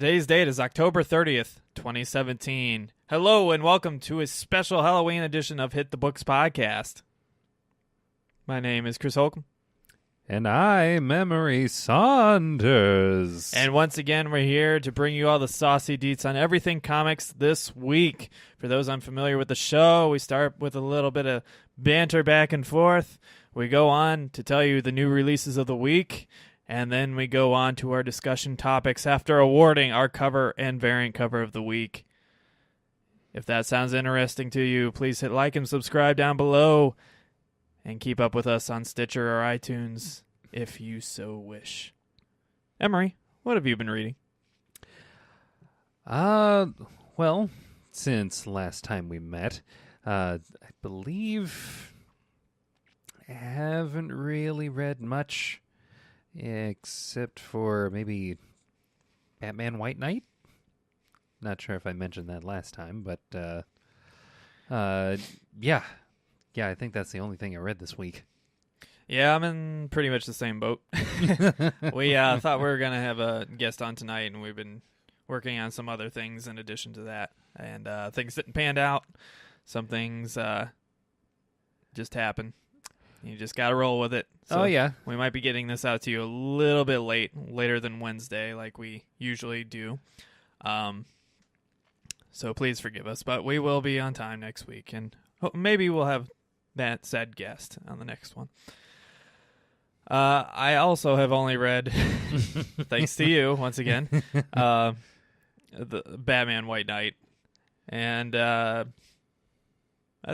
Today's date is October 30th, 2017. Hello and welcome to a special Halloween edition of Hit the Books podcast. My name is Chris Holcomb. And I'm Emery Saunders. And once again, we're here to bring you all the saucy deets on everything comics this week. For those unfamiliar with the show, we start with a little bit of banter back and forth. We go on to tell you the new releases of the week. And then we go on to our discussion topics after awarding our cover and variant cover of the week. If that sounds interesting to you, please hit like and subscribe down below. And keep up with us on Stitcher or iTunes if you so wish. Emery, what have you been reading? Well, since last time we met, I believe I haven't really read much except for maybe Batman White Knight. Not sure if I mentioned that last time, but yeah, I think that's the only thing I read this week. Yeah, I'm in pretty much the same boat. We thought we were going to have a guest on tonight, and we've been working on some other things in addition to that. And things didn't pan out. Some things just happen. You just got to roll with it. So yeah. We might be getting this out to you a little bit later than Wednesday, like we usually do. So please forgive us, but we will be on time next week, and maybe we'll have that said guest on the next one. I also have only read, thanks to you once again, the Batman White Knight, and I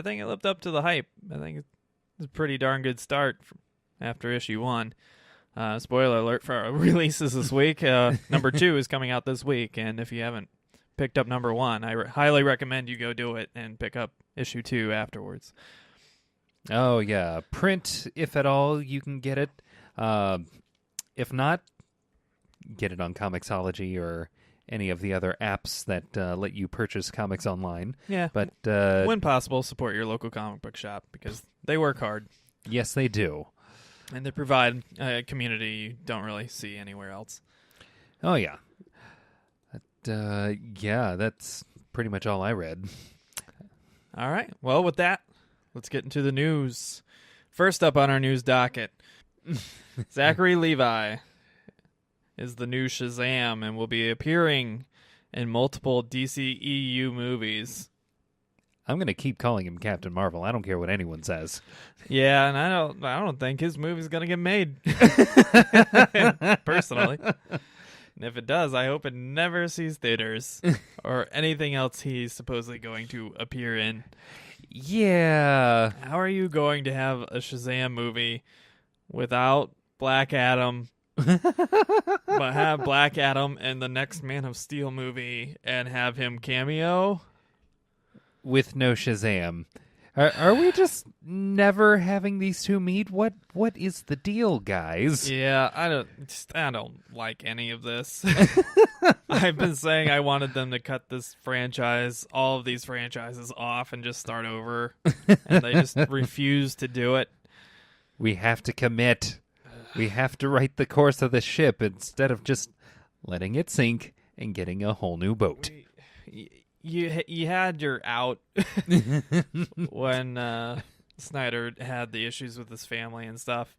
think it lived up to the hype. I think it's a pretty darn good start after issue 1. Spoiler alert for our releases this week. Number 2 is coming out this week, and if you haven't picked up number 1, I highly recommend you go do it and pick up issue 2 afterwards. Oh, yeah. Print, if at all, you can get it. If not, get it on Comixology or any of the other apps that let you purchase comics online. Yeah. But when possible, support your local comic book shop because they work hard. Yes, they do. And they provide a community you don't really see anywhere else. Oh, yeah. Yeah, that's pretty much all I read. All right. Well, with that, let's get into the news. First up on our news docket, Zachary Levi is the new Shazam and will be appearing in multiple DCEU movies. I'm going to keep calling him Captain Marvel. I don't care what anyone says. Yeah, and I don't think his movie's going to get made. Personally. And if it does, I hope it never sees theaters or anything else he's supposedly going to appear in. Yeah. How are you going to have a Shazam movie without Black Adam, but have Black Adam in the next Man of Steel movie and have him cameo? With no Shazam. Are we just never having these two meet? What is the deal, guys? Yeah, I don't like any of this. I've been saying I wanted them to cut this franchise, all of these franchises off and just start over, and they just refuse to do it. We have to commit. We have to right the course of the ship instead of just letting it sink and getting a whole new boat. You had your out when Snyder had the issues with his family and stuff.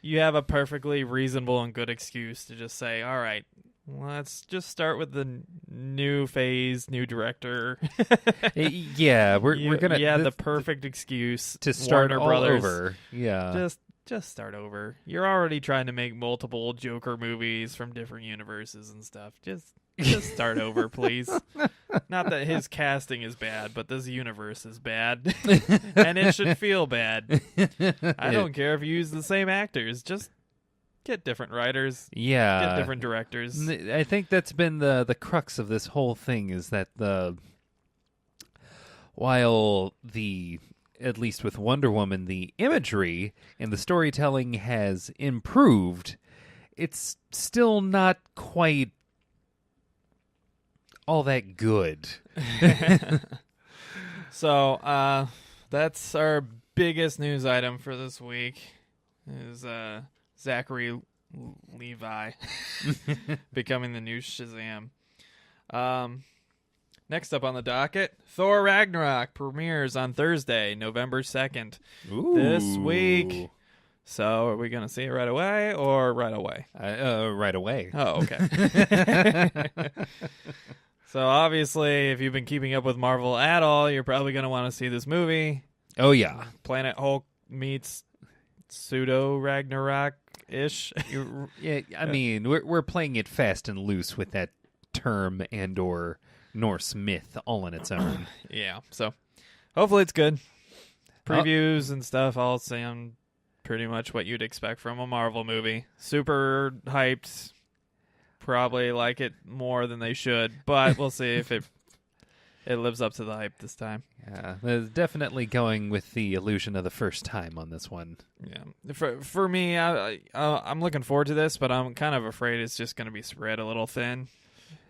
You have a perfectly reasonable and good excuse to just say, all right, let's just start with the new phase, new director. Yeah, we're gonna. You had the perfect excuse to start Warner all Brothers. over. Yeah, just start over. You're already trying to make multiple Joker movies from different universes and stuff. Just start over, please. Not that his casting is bad, but this universe is bad. And it should feel bad. I don't care if you use the same actors. Just get different writers. Yeah. Get different directors. I think that's been the crux of this whole thing is that while at least with Wonder Woman, the imagery and the storytelling has improved, it's still not quite all that good. So, that's our biggest news item for this week is Zachary Levi becoming the new Shazam. Next up on the docket, Thor Ragnarok premieres on Thursday, November 2nd. This week. So are we going to see it right away or right away? Right away. Oh, okay. So obviously, if you've been keeping up with Marvel at all, you're probably going to want to see this movie. Oh, yeah. Planet Hulk meets pseudo Ragnarok-ish. Yeah, I mean, we're playing it fast and loose with that term and or Norse myth all on its own. Yeah, so hopefully it's good. Previews and stuff all sound pretty much what you'd expect from a Marvel movie. Super hyped. Probably like it more than they should, but we'll see if it lives up to the hype this time. Yeah, there's definitely going with the illusion of the first time on this one. Yeah, for me, I'm looking forward to this, but I'm kind of afraid it's just going to be spread a little thin,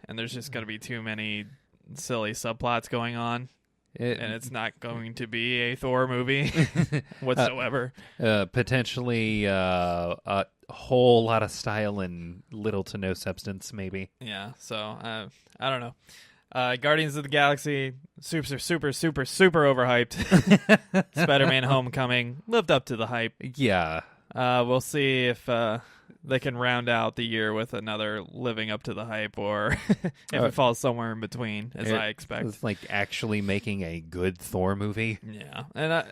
and there's just going to be too many silly subplots going on. And it's not going to be a Thor movie whatsoever. Potentially a whole lot of style and little to no substance, maybe. Yeah, so I don't know. Guardians of the Galaxy, super overhyped. Spider-Man Homecoming lived up to the hype. Yeah. We'll see if they can round out the year with another living up to the hype, or if it falls somewhere in between, as I expect. It's like actually making a good Thor movie. Yeah, and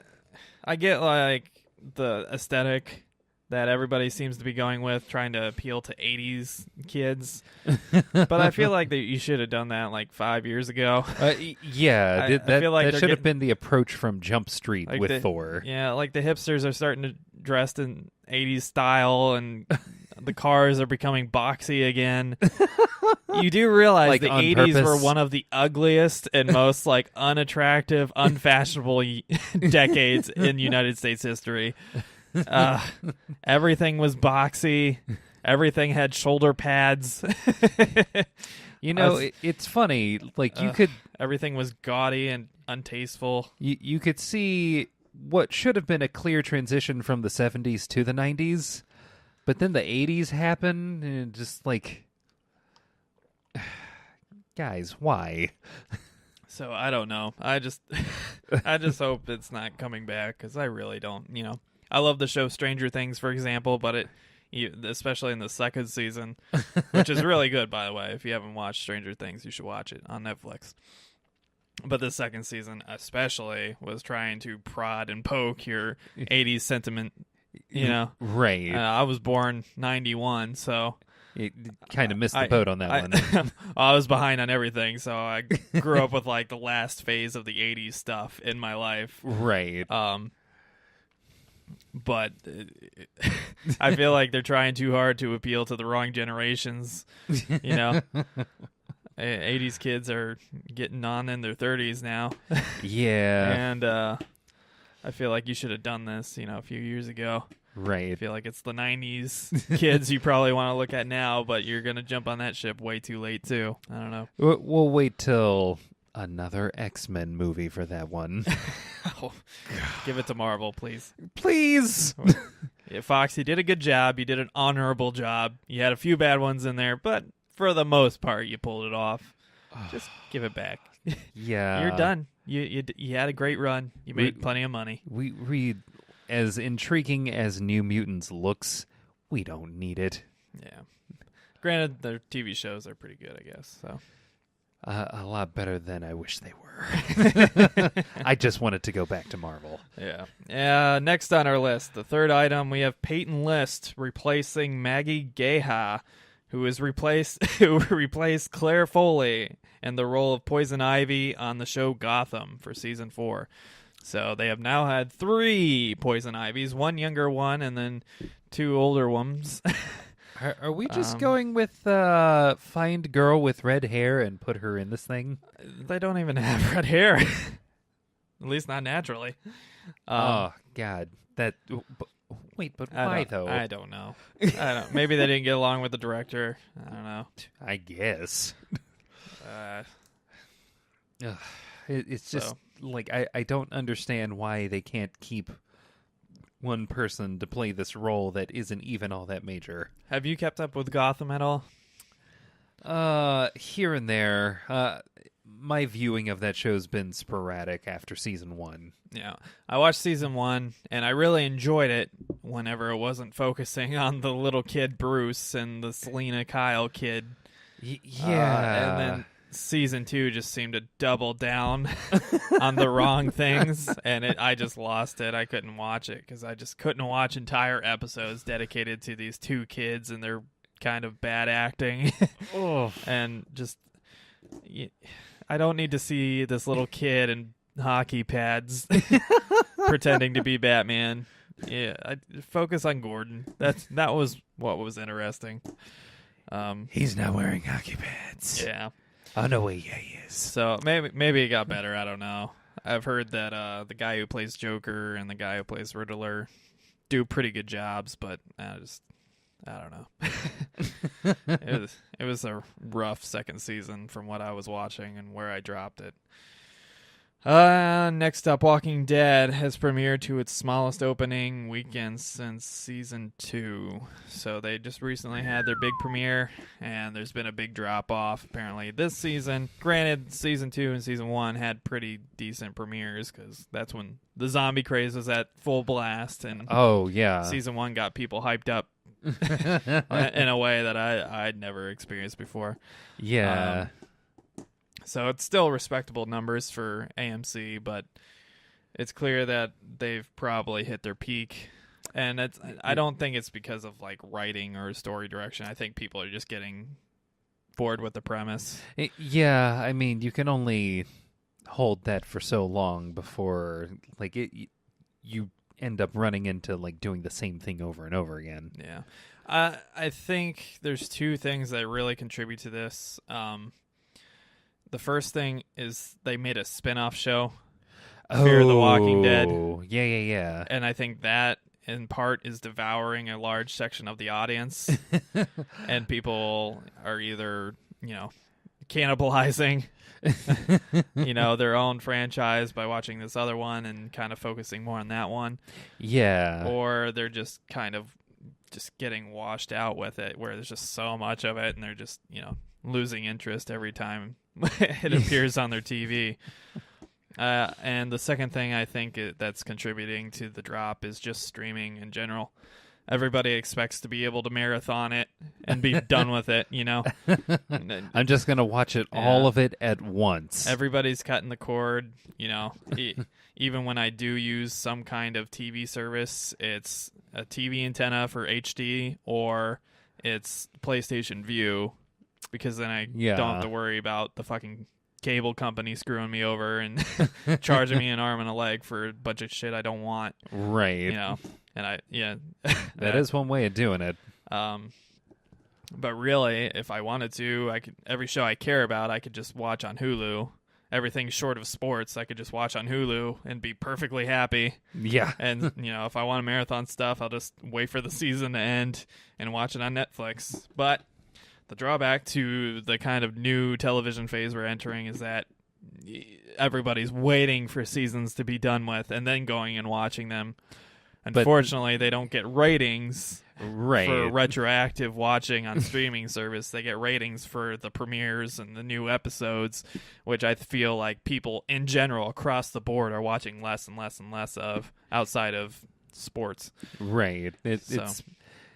I get like the aesthetic that everybody seems to be going with, trying to appeal to 80s kids. But I feel like that you should have done that like 5 years ago. Yeah, I feel like that should have been the approach from Jump Street like with Thor. Yeah, like the hipsters are starting to dress in 80s style, and the cars are becoming boxy again. You do realize Like the on 80s were purpose? one of the ugliest and most like unattractive, unfashionable decades in United States history. Everything was boxy. Everything had shoulder pads. You know, it's funny. Like you could, everything was gaudy and untasteful. you could see what should have been a clear transition from the 70s to the 90s, but then the 80s happened, and just like, guys, why? So I don't know. I just hope it's not coming back, because I really don't. You know, I love the show Stranger Things, for example, but especially in the second season, which is really good, by the way. If you haven't watched Stranger Things, you should watch it on Netflix. But the second season especially was trying to prod and poke your 80s sentiment, you know. Right. I was born 91, so You kind of missed the boat on that one. I was behind on everything, so I grew up with like the last phase of the 80s stuff in my life. Right. But I feel like they're trying too hard to appeal to the wrong generations, you know. 80s kids are getting on in their 30s now. Yeah. And I feel like you should have done this, you know, a few years ago. Right. I feel like it's the 90s kids you probably want to look at now, but you're going to jump on that ship way too late, too. I don't know. We'll wait till another X-Men movie for that one. Oh, give it to Marvel, please. Please. Yeah, Fox, you did a good job. You did an honorable job. You had a few bad ones in there, but for the most part, you pulled it off. Just give it back. Yeah. You're done. You had a great run. You made plenty of money. We as intriguing as New Mutants looks, we don't need it. Yeah. Granted, their TV shows are pretty good, I guess. So a lot better than I wish they were. I just wanted to go back to Marvel. Yeah. Next on our list, the third item, we have Peyton List replacing Maggie Gyllenhaal, who replaced Claire Foley in the role of Poison Ivy on the show Gotham for season 4. So they have now had 3 Poison Ivies, 1 younger one, and then 2 older ones. Are we just going with find girl with red hair and put her in this thing? They don't even have red hair. At least not naturally. Oh, God. Wait, but why, though? I don't know. Maybe they didn't get along with the director. I don't know. I guess. It's just, like, I don't understand why they can't keep one person to play this role that isn't even all that major. Have you kept up with Gotham at all? Here and there. My viewing of that show's been sporadic after season 1. Yeah, I watched season 1, and I really enjoyed it whenever it wasn't focusing on the little kid Bruce and the Selena Kyle kid. Yeah. And then season 2 just seemed to double down on the wrong things, and I just lost it. I couldn't watch it because I just couldn't watch entire episodes dedicated to these 2 kids and their kind of bad acting. Oh. And just... I don't need to see this little kid in hockey pads pretending to be Batman. Yeah, focus on Gordon. That was what was interesting. He's not wearing hockey pads. Yeah. Oh, no way, yeah, he is. So maybe it got better. I don't know. I've heard that the guy who plays Joker and the guy who plays Riddler do pretty good jobs, but I don't know. It was a rough second season from what I was watching and where I dropped it. Next up, Walking Dead has premiered to its smallest opening weekend since season 2. So they just recently had their big premiere, and there's been a big drop off apparently this season. Granted, season 2 and season 1 had pretty decent premieres because that's when the zombie craze was at full blast, and oh yeah, season 1 got people hyped up in a way that I'd never experienced before. Yeah. So it's still respectable numbers for AMC, but it's clear that they've probably hit their peak. And I don't think it's because of like writing or story direction. I think people are just getting bored with the premise. Yeah, I mean, you can only hold that for so long before like you end up running into like doing the same thing over and over again. Yeah. I think there's 2 things that really contribute to this. The first thing is they made a spin-off show, Fear the Walking Dead. Yeah. And I think that, in part, is devouring a large section of the audience. And people are either, cannibalizing, their own franchise by watching this other one and kind of focusing more on that one. Yeah. Or they're just kind of just getting washed out with it, where there's just so much of it, and they're just, losing interest every time it appears on their TV. And the second thing I think that's contributing to the drop is just streaming in general. Everybody expects to be able to marathon it and be done with it, I'm just going to watch it, all of it at once. Everybody's cutting the cord, even when I do use some kind of TV service, it's a TV antenna for HD or it's PlayStation View, because then I don't have to worry about the fucking cable company screwing me over and charging me an arm and a leg for a bunch of shit I don't want. Right. And that is one way of doing it. But really, if I wanted to, I could, every show I care about, I could just watch on Hulu. Everything short of sports, I could just watch on Hulu and be perfectly happy. Yeah. And, if I want to marathon stuff, I'll just wait for the season to end and watch it on Netflix. But the drawback to the kind of new television phase we're entering is that everybody's waiting for seasons to be done with and then going and watching them. Unfortunately, they don't get ratings for retroactive watching on streaming service. They get ratings for the premieres and the new episodes, which I feel like people in general across the board are watching less and less and less of outside of sports. Right.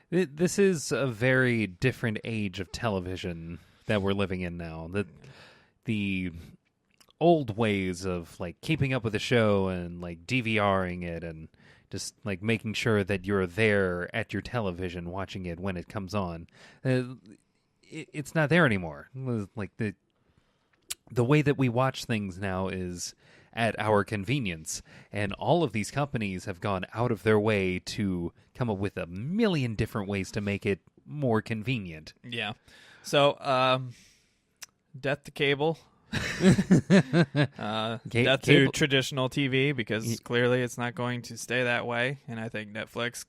This is a very different age of television that we're living in now. The old ways of like keeping up with the show and like DVRing it and just like making sure that you're there at your television watching it when it comes on. It's not there anymore. Like the way that we watch things now is at our convenience, and all of these companies have gone out of their way to come up with a million different ways to make it more convenient. Yeah. So, death to cable. Death to traditional TV, because clearly it's not going to stay that way, and I think Netflix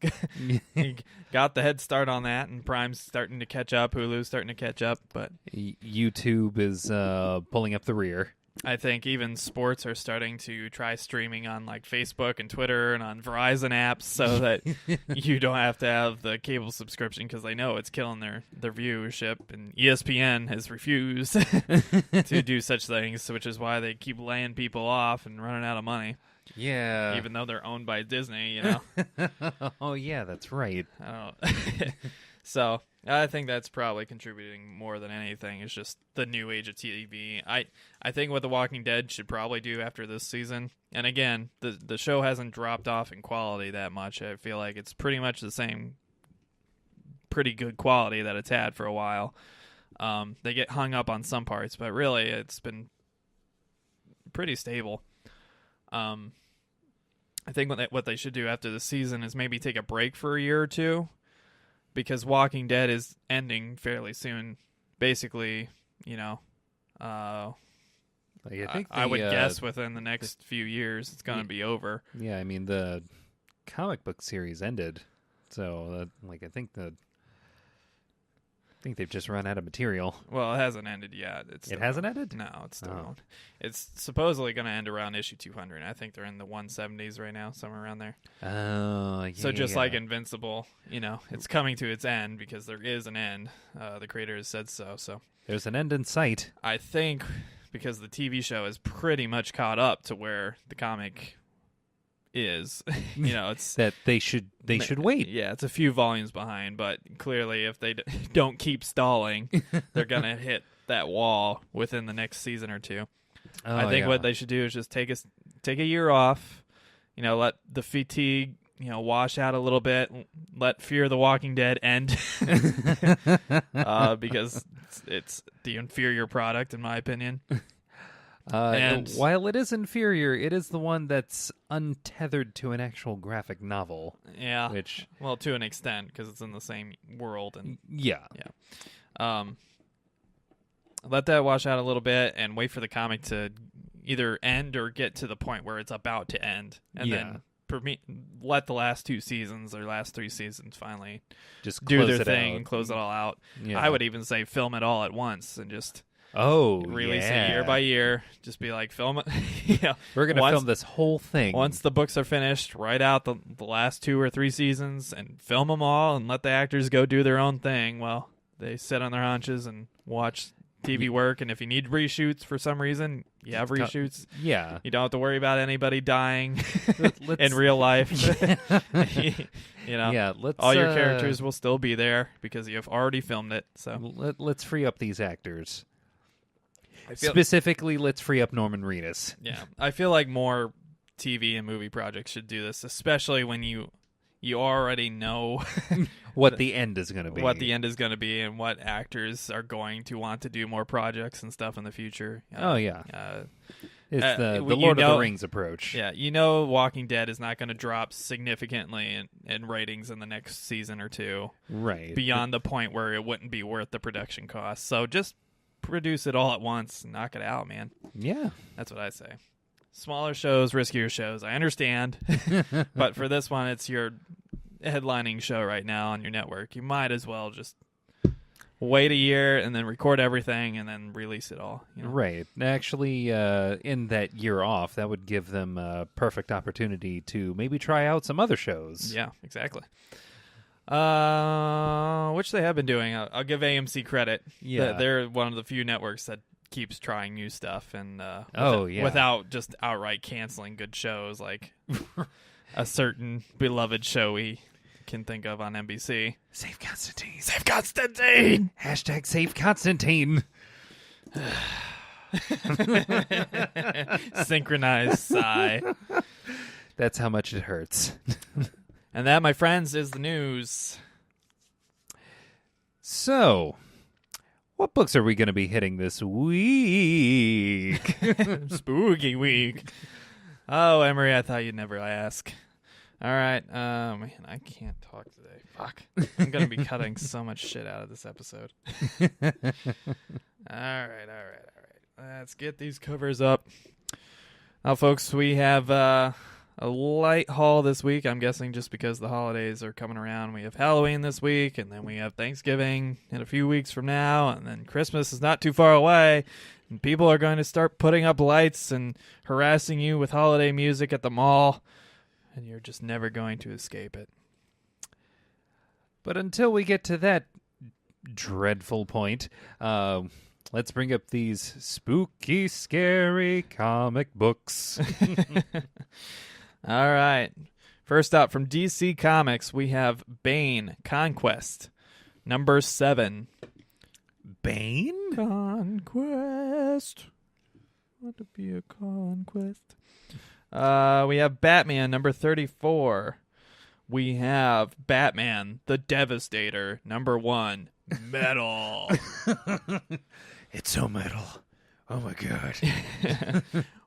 got the head start on that, and Prime's starting to catch up, Hulu's starting to catch up, but YouTube is pulling up the rear. I think even sports are starting to try streaming on like Facebook and Twitter and on Verizon apps so that you don't have to have the cable subscription because they know it's killing their viewership. And ESPN has refused to do such things, which is why they keep laying people off and running out of money. Yeah. Even though they're owned by Disney, you know. Oh, yeah, that's right. I don't So I think that's probably contributing more than anything. It's just the new age of TV. I think what The Walking Dead should probably do after this season, and again, the show hasn't dropped off in quality that much. I feel like it's pretty much the same pretty good quality that it's had for a while. They get hung up on some parts, but really it's been pretty stable. I think what they should do after the season is maybe take a break for a year or two, because Walking Dead is ending fairly soon. Basically, you know, I would guess within the next few years it's going to be over. Yeah, I mean, the comic book series ended, so I think they've just run out of material. Well, it hasn't ended yet. It hasn't ended? No, it's still going. It's supposedly going to end around issue 200. I think they're in the 170s right now, somewhere around there. Oh, yeah. So just like Invincible, you know, it's coming to its end because there is an end. The creator has said so. So there's an end in sight. I think because the TV show is pretty much caught up to where the comic is, you know, it's that they should wait. Yeah, it's a few volumes behind, but clearly if they don't keep stalling, they're gonna hit that wall within the next season or two. I think what they should do is just take a year off, you know, let the fatigue, you know, wash out a little bit, let Fear the Walking Dead end, because it's the inferior product in my opinion. And while it is inferior, it is the one that's untethered to an actual graphic novel. Yeah, which, well, to an extent, because it's in the same world. And yeah. Let that wash out a little bit and wait for the comic to either end or get to the point where it's about to end, and then let the last 2 seasons or last 3 seasons finally just do their thing and close it all out. Yeah. I would even say film it all at once and just release it year by year. Just be like, film it. You know, we're going to film this whole thing. Once the books are finished, write out the last 2 or 3 seasons and film them all and let the actors go do their own thing while they sit on their haunches and watch TV work. And if you need reshoots for some reason, you have reshoots. Yeah. You don't have to worry about anybody dying in real life. You know, all your characters will still be there because you've already filmed it. So let's free up these actors. Specifically, let's free up Norman Reedus. Yeah, I feel like more TV and movie projects should do this, especially when you already know what the end is going to be. What the end is going to be and what actors are going to want to do more projects and stuff in the future. It's the Lord of the Rings approach. Yeah, you know Walking Dead is not going to drop significantly in ratings in the next season or 2. Right. Beyond the point where it wouldn't be worth the production cost. So just produce it all at once and knock it out, man. Yeah. That's what I say. Smaller shows, riskier shows. I understand. But for this one, it's your headlining show right now on your network. You might as well just wait a year and then record everything and then release it all. You know? Right. Actually, in that year off, that would give them a perfect opportunity to maybe try out some other shows. Yeah, exactly. Which they have been doing. I'll give AMC credit. Yeah. They're one of the few networks that keeps trying new stuff and without just outright canceling good shows like a certain beloved show we can think of on NBC. Save Constantine. Save Constantine. # Save Constantine. Synchronized sigh. That's how much it hurts. And that, my friends, is the news. So, what books are we going to be hitting this week? Spooky week. Oh, Emery, I thought you'd never ask. All right. Man, I can't talk today. Fuck. I'm going to be cutting so much shit out of this episode. All right. Let's get these covers up. Now, folks, we have a light haul this week. I'm guessing just because the holidays are coming around. We have Halloween this week, and then we have Thanksgiving in a few weeks from now, and then Christmas is not too far away. And people are going to start putting up lights and harassing you with holiday music at the mall, and you're just never going to escape it. But until we get to that dreadful point, let's bring up these spooky, scary comic books. All right. First up, from DC Comics, we have Bane Conquest, number 7. Bane? Conquest. Want to be a conquest. We have Batman, number 34. We have Batman, the Devastator, number 1. Metal. It's so metal. Oh my god.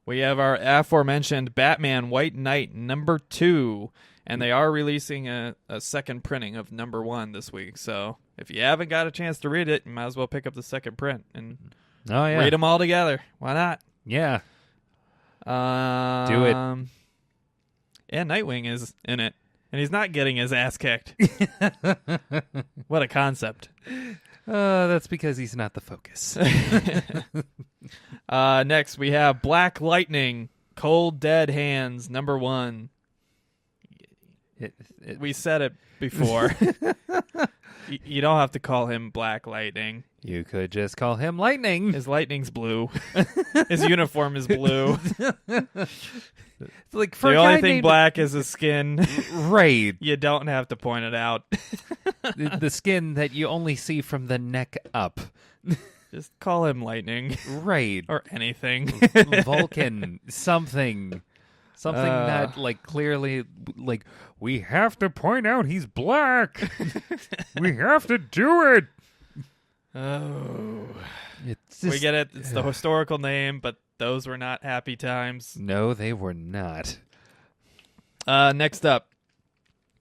We have our aforementioned Batman White Knight, number 2. And they are releasing a second printing of number 1 this week. So if you haven't got a chance to read it, you might as well pick up the second print and read them all together. Why not? Yeah. Do it. And Nightwing is in it. And he's not getting his ass kicked. What a concept. That's because he's not the focus. Next, we have Black Lightning, Cold Dead Hands, number 1. We said it before. You don't have to call him Black Lightning. You could just call him Lightning. His lightning's blue. His uniform is blue. Like for the only thing black is his skin. Right. You don't have to point it out. the skin that you only see from the neck up. Just call him Lightning. Right. Or anything. Vulcan. Something that, like, clearly, like, we have to point out he's black. We have to do it. Oh. It's just, we get it. It's the historical name, but those were not happy times. No, they were not. Next up,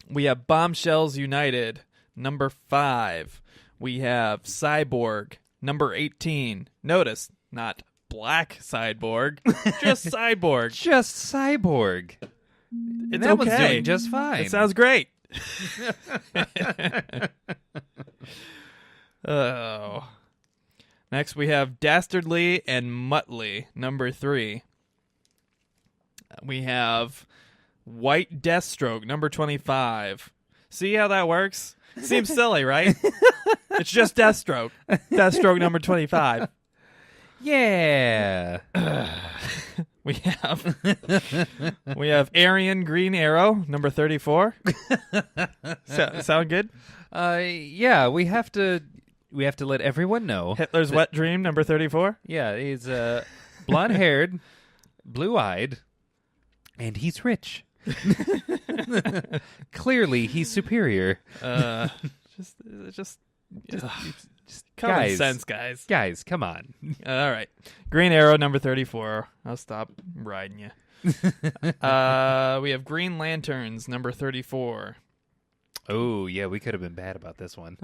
we have Bombshells United, number 5. We have Cyborg, number 18. Notice, not Black Cyborg, just Cyborg. Just Cyborg. It's that one's okay. doing just fine. It sounds great. Oh. Next, we have Dastardly and Muttley, number 3. We have White Deathstroke, number 25. See how that works? Seems silly, right? It's just Deathstroke. Deathstroke, number 25. Yeah. We have Aryan Green Arrow, number 34. Sound good? Yeah, we have to let everyone know. Hitler's Wet Dream, number 34. Yeah, he's blonde-haired, blue-eyed, and he's rich. Clearly, he's superior. Just common guys, sense, guys. Guys, come on. All right. Green Arrow, number 34. I'll stop riding you. We have Green Lanterns, number 34. Oh, yeah, we could have been bad about this one.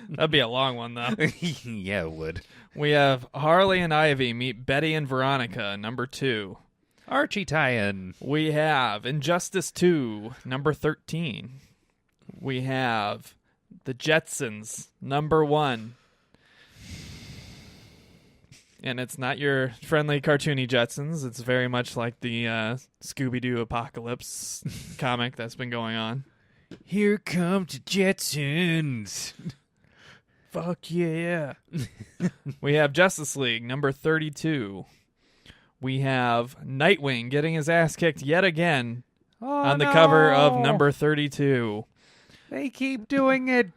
That'd be a long one, though. Yeah, it would. We have Harley and Ivy meet Betty and Veronica, number 2. Archie tie-in. We have Injustice 2, number 13. We have The Jetsons, number 1. And it's not your friendly cartoony Jetsons. It's very much like the Scooby-Doo Apocalypse comic that's been going on. Here come the Jetsons. Fuck yeah. We have Justice League, number 32. We have Nightwing getting his ass kicked yet again on the cover of number 32. They keep doing it.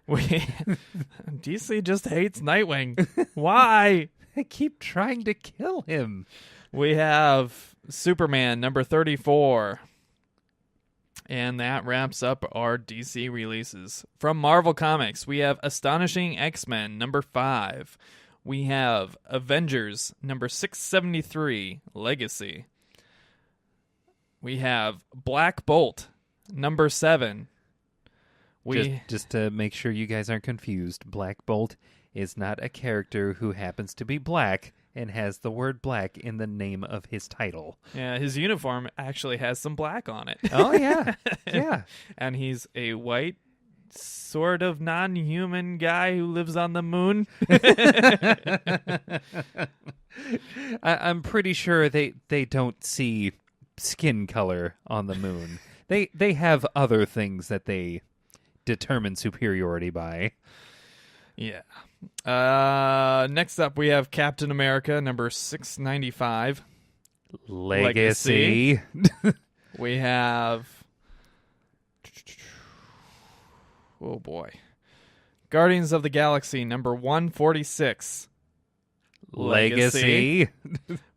DC just hates Nightwing. Why? They keep trying to kill him. We have Superman, number 34. And that wraps up our DC releases. From Marvel Comics, we have Astonishing X-Men, number 5. We have Avengers, number 673, Legacy. We have Black Bolt, number 7. Just to make sure you guys aren't confused, Black Bolt is not a character who happens to be black and has the word black in the name of his title. Yeah, his uniform actually has some black on it. Oh, yeah. Yeah. And he's a white sort of non-human guy who lives on the moon. I'm pretty sure they don't see skin color on the moon. They have other things that they determine superiority by. Yeah. Next up, we have Captain America, number 695. Legacy. We have... Oh, boy. Guardians of the Galaxy, number 146. Legacy.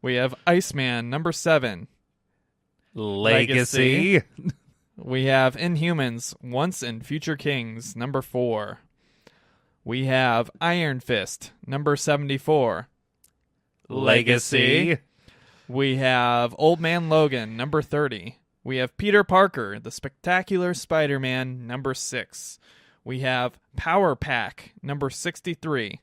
We have Iceman, number 7. Legacy. We have Inhumans, Once and Future Kings, number 4. We have Iron Fist, number 74. Legacy. We have Old Man Logan, number 30. We have Peter Parker, The Spectacular Spider-Man, number 6. We have Power Pack, number 63.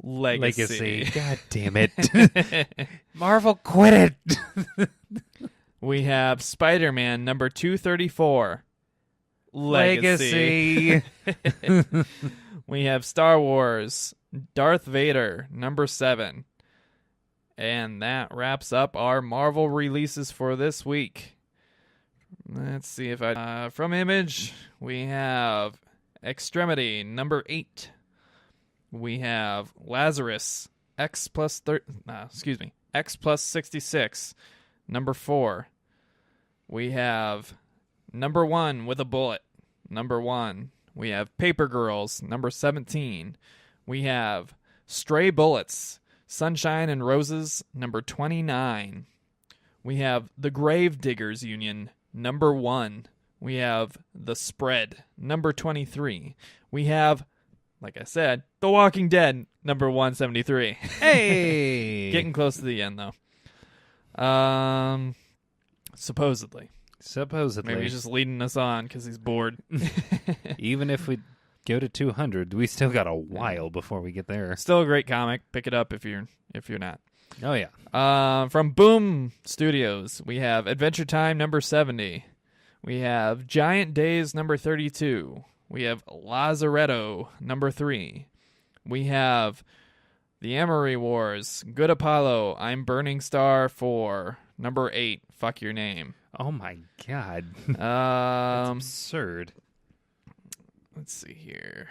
Legacy. God damn it. Marvel, quit it. We have Spider-Man, number 234. Legacy. We have Star Wars, Darth Vader, number 7. And that wraps up our Marvel releases for this week. Let's see if I... from Image, we have Extremity, number 8. We have Lazarus, X plus 66, number 4. We have Number 1 with a Bullet, number 1. We have Paper Girls, number 17. We have Stray Bullets, Sunshine and Roses, number 29. We have The Grave Diggers Union, number 1. We have The Spread, number 23. We have, like I said, The Walking Dead, number 173. Hey! Getting close to the end, though. Supposedly. Maybe he's just leading us on because he's bored. Even if we go to 200, we still got a while before we get there. Still a great comic. Pick it up if you're not. Oh, yeah. From Boom Studios, we have Adventure Time number 70. We have Giant Days number 32. We have Lazaretto number 3. We have The Emery Wars, Good Apollo, I'm Burning Star 4, number 8, Fuck Your Name. Oh my God. That's absurd. Let's see here.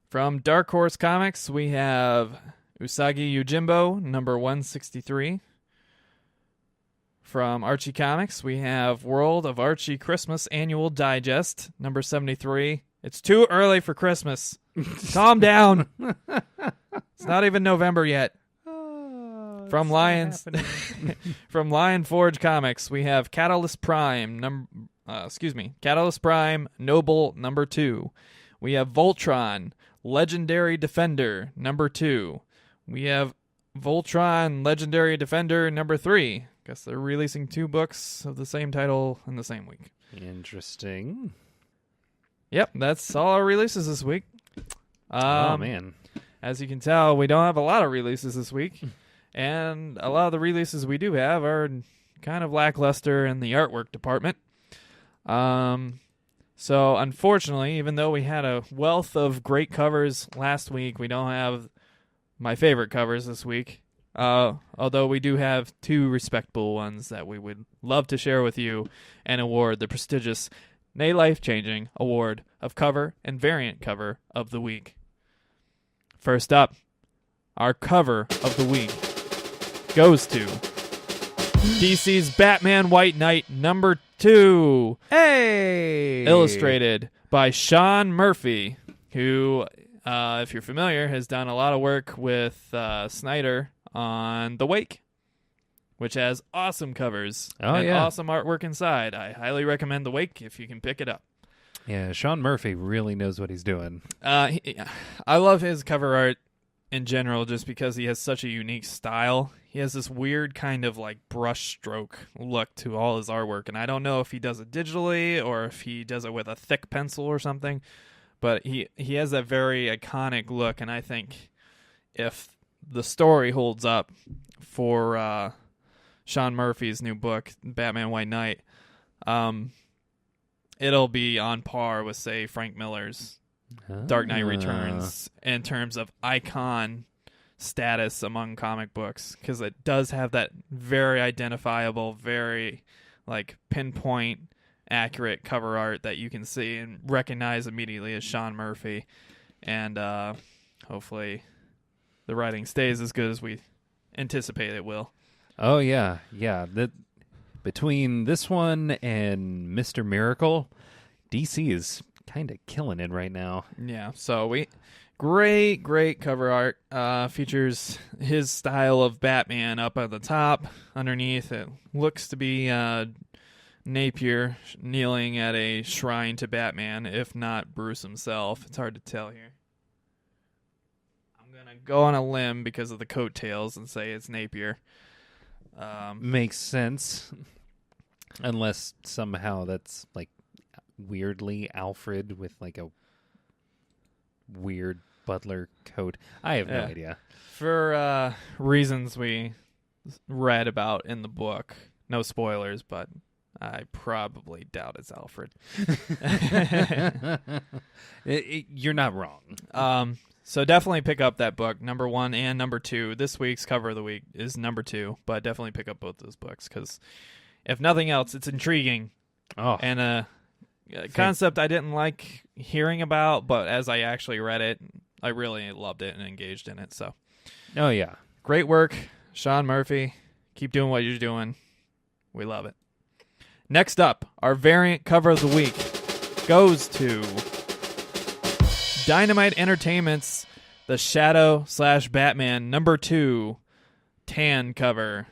From Dark Horse Comics, we have Usagi Yojimbo, number 163. From Archie Comics, we have World of Archie Christmas Annual Digest, number 73. It's too early for Christmas. Calm down. It's not even November yet. From from Lion Forge Comics, we have Catalyst Prime, Catalyst Prime Noble number 2. We have Voltron Legendary Defender number 2. We have Voltron Legendary Defender number 3. Guess they're releasing 2 books of the same title in the same week. Interesting. Yep, that's all our releases this week. Oh, man. As you can tell, we don't have a lot of releases this week. And a lot of the releases we do have are kind of lackluster in the artwork department. So, unfortunately, even though we had a wealth of great covers last week, we don't have my favorite covers this week. Although we do have 2 respectable ones that we would love to share with you and award the prestigious, nay life-changing award of cover and variant cover of the week. First up, our cover of the week goes to DC's Batman White Knight number 2. Hey! Illustrated by Sean Murphy, who, if you're familiar, has done a lot of work with Snyder on The Wake, which has awesome covers and awesome artwork inside. I highly recommend The Wake if you can pick it up. Yeah, Sean Murphy really knows what he's doing. I love his cover art in general just because he has such a unique style. He has this weird kind of like brush stroke look to all his artwork, and I don't know if he does it digitally or if he does it with a thick pencil or something, but he has that very iconic look, and I think if the story holds up for Sean Murphy's new book, Batman White Knight, it'll be on par with, say, Frank Miller's Dark Knight Returns in terms of icon status among comic books, because it does have that very identifiable, very like pinpoint accurate cover art that you can see and recognize immediately as Sean Murphy. And hopefully the writing stays as good as we anticipate it will. Oh yeah. Between this one and Mr. Miracle, DC is kind of killing it right now. Yeah, so great cover art. Features his style of Batman up at the top. Underneath, it looks to be Napier kneeling at a shrine to Batman, if not Bruce himself. It's hard to tell here. I'm going to go on a limb because of the coattails and say it's Napier. Makes sense. Unless somehow that's like weirdly Alfred with like a weird butler coat. I have no idea. For reasons we read about in the book, no spoilers, but I probably doubt it's Alfred. You're not wrong. So definitely pick up that book, number 1 and number 2. This week's cover of the week is number 2, but definitely pick up both those books because if nothing else, it's intriguing. Oh, and a concept I didn't like hearing about, but as I actually read it, I really loved it and engaged in it. So, oh yeah, great work, Sean Murphy. Keep doing what you're doing. We love it. Next up, our variant cover of the week goes to Dynamite Entertainment's The Shadow/Batman number 2 tan cover,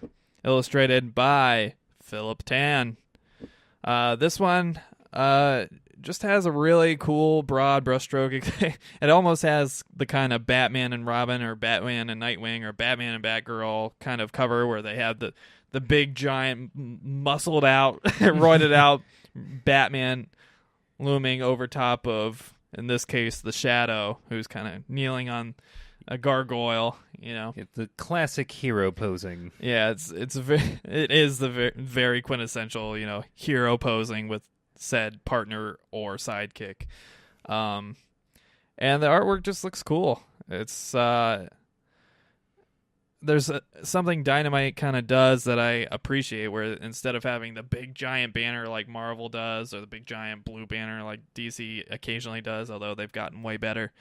illustrated by Philip Tan. This one just has a really cool broad brushstroke. It almost has the kind of Batman and Robin or Batman and Nightwing or Batman and Batgirl kind of cover where they have the big giant muscled out, roided out Batman looming over top of, in this case, the Shadow, who's kind of kneeling on a gargoyle, you know. It's the classic hero posing. Yeah, it is the very quintessential, you know, hero posing with said partner or sidekick. And the artwork just looks cool. It's there's something Dynamite kind of does that I appreciate, where instead of having the big giant banner like Marvel does or the big giant blue banner like DC occasionally does, although they've gotten way better,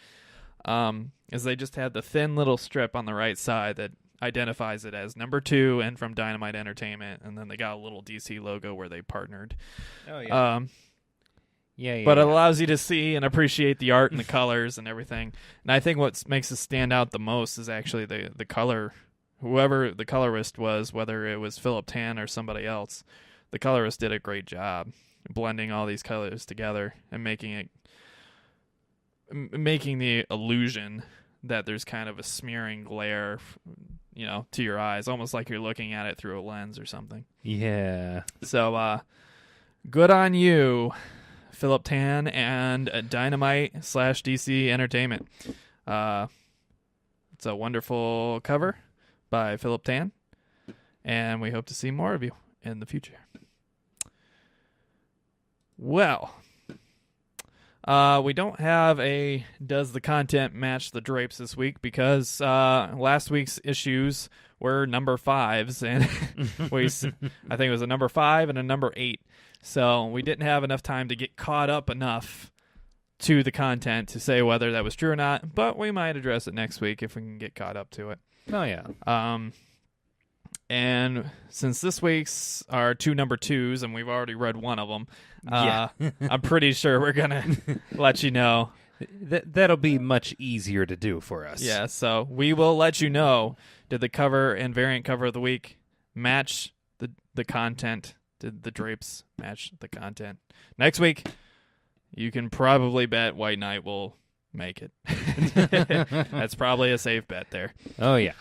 is they just had the thin little strip on the right side that identifies it as number 2 and from Dynamite Entertainment, and then they got a little DC logo where they partnered. Oh yeah. But it allows you to see and appreciate the art and the colors and everything. And I think what makes it stand out the most is actually the color. Whoever the colorist was, whether it was Philip Tan or somebody else, the colorist did a great job blending all these colors together and making the illusion that there's kind of a smearing glare, you know, to your eyes, almost like you're looking at it through a lens or something. Yeah. So, good on you, Philip Tan and Dynamite/DC Entertainment. It's a wonderful cover by Philip Tan, and we hope to see more of you in the future. Well, we don't have a Does the Content Match the Drapes this week because last week's issues were number 5s, and I think it was a number 5 and a number 8. So we didn't have enough time to get caught up enough to the content to say whether that was true or not, but we might address it next week if we can get caught up to it. Oh yeah. And since this week's are 2 number 2s and we've already read one of them, I'm pretty sure we're gonna let you know. That'll be much easier to do for us. Yeah, so we will let you know. Did the cover and variant cover of the week match the content? Did the drapes match the content? Next week, you can probably bet White Knight will make it. That's probably a safe bet there. Oh, yeah.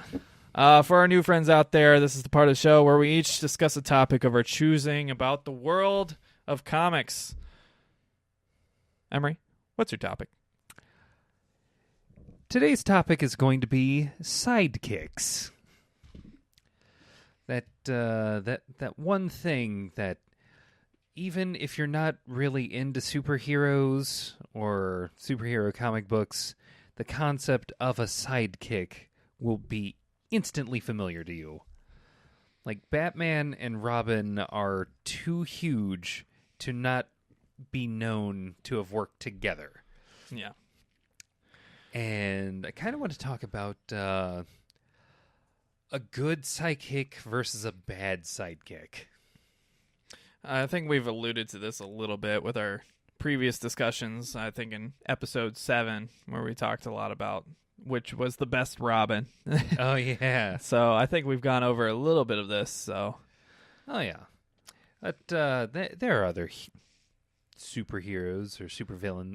For our new friends out there, this is the part of the show where we each discuss a topic of our choosing about the world of comics. Emery, what's your topic? Today's topic is going to be sidekicks. That one thing that even if you're not really into superheroes or superhero comic books, the concept of a sidekick will be instantly familiar to you. Like, Batman and Robin are too huge to not be known to have worked together. Yeah. And I kind of want to talk about a good sidekick versus a bad sidekick. I think we've alluded to this a little bit with our previous discussions. I think in episode 7, where we talked a lot about which was the best Robin. Oh, yeah. So I think we've gone over a little bit of this. So, Oh, yeah. But there are other superheroes or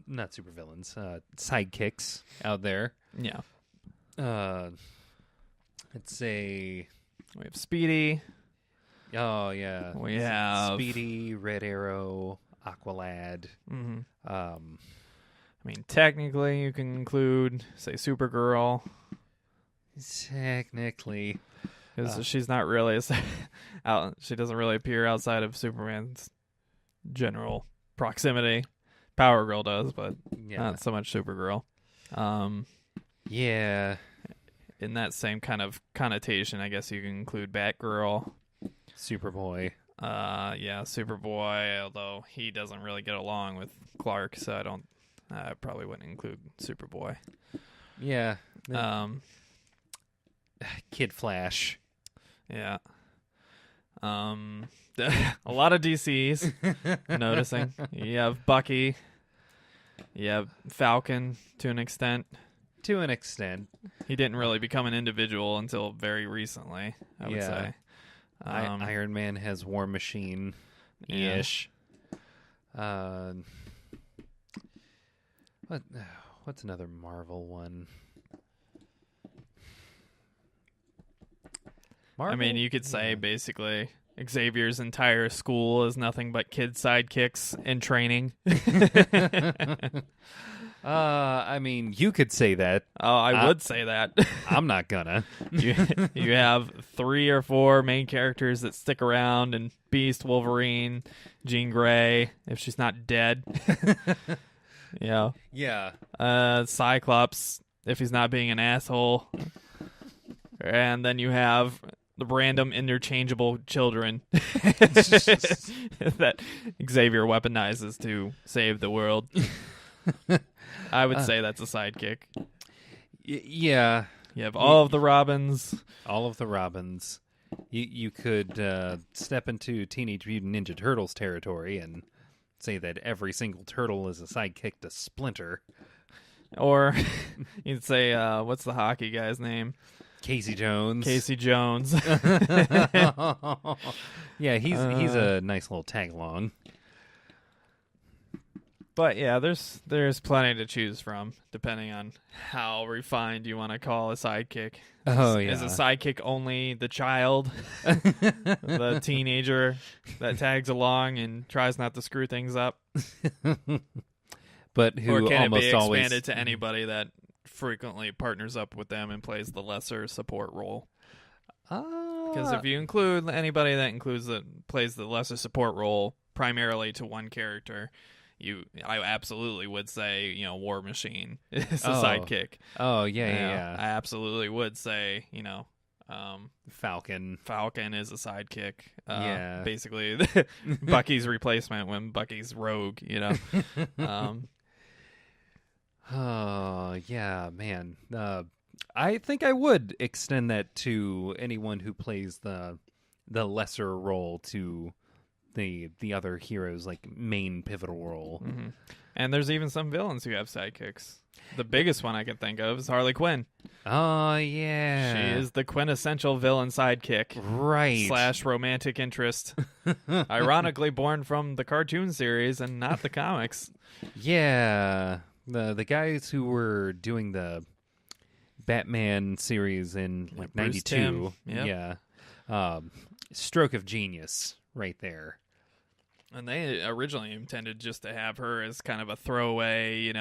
not supervillains, sidekicks out there. yeah, Let's say, we have Speedy. oh, yeah. We have Speedy, Red Arrow, Aqualad. Mhm. Um, I mean, technically, you can include, say, Supergirl, technically. because she's not really out. She doesn't really appear outside of Superman's general proximity. Power Girl does, but Yeah. not so much Supergirl. Yeah. In that same kind of connotation, I guess you can include Batgirl. Superboy. Yeah, Superboy, although he doesn't really get along with Clark, so I probably wouldn't include Superboy. Yeah. Kid Flash. Yeah. A lot of DCs. Noticing. You have Bucky. You have Falcon to an extent. To an extent. He didn't really become an individual until very recently, I would say. Iron Man has War Machine-ish. What's another Marvel one? Marvel? I mean, you could say basically Xavier's entire school is nothing but kid sidekicks in training. I mean, you could say that. Oh, I would say that. I'm not gonna. You have 3 or 4 main characters that stick around, and Beast, Wolverine, Jean Grey, if she's not dead. Yeah. Cyclops, if he's not being an asshole. And then you have the random interchangeable children that Xavier weaponizes to save the world. I would say that's a sidekick. Yeah. You have all of the Robins. All of the Robins. You could step into Teenage Mutant Ninja Turtles territory and say that every single turtle is a sidekick to Splinter. Or you'd say, what's the hockey guy's name? Casey Jones. Casey Jones. Yeah, he's a nice little tag along. But yeah, there's plenty to choose from, depending on how refined you want to call a sidekick. Oh, yeah. Is a sidekick only the child, the teenager that tags along and tries not to screw things up? But who or can it almost be always expanded to anybody that frequently partners up with them and plays the lesser support role? Because if you include anybody that plays the lesser support role primarily to one character, I absolutely would say, War Machine is a sidekick. Oh, yeah. I absolutely would say, Falcon is a sidekick. Yeah. Basically, Bucky's replacement when Bucky's rogue, Oh, yeah, man. I think I would extend that to anyone who plays the lesser role to the other hero's main pivotal role. Mm-hmm. And there's even some villains who have sidekicks. The biggest one I can think of is Harley Quinn. Oh, yeah. She is the quintessential villain sidekick. Right. / romantic interest. Ironically born from the cartoon series and not the comics. Yeah. The guys who were doing the Batman series in 92. Yep. Yeah. Stroke of genius right there. And they originally intended just to have her as kind of a throwaway,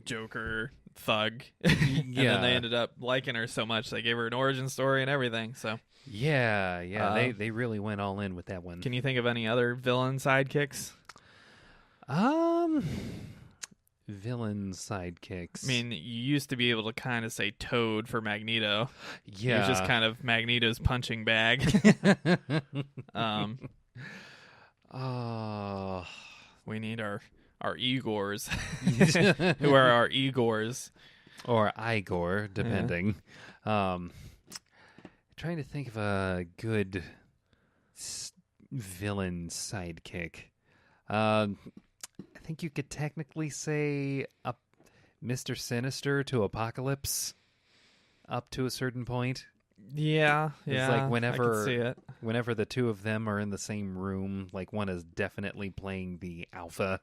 Joker thug. And then they Yeah. ended up liking her so much they gave her an origin story and everything. So Yeah. They really went all in with that one. can you think of any other villain sidekicks? Villain sidekicks. I mean, you used to be able to kind of say Toad for Magneto. yeah. You're just kind of Magneto's punching bag. Oh. We need our Igors. Who are our Igors? Or Igor, depending. Trying to think of a good villain sidekick. I think you could technically say Mr. Sinister to Apocalypse up to a certain point. Yeah, It's like whenever- I can see it. Whenever the two of them are in the same room, like one is definitely playing the alpha.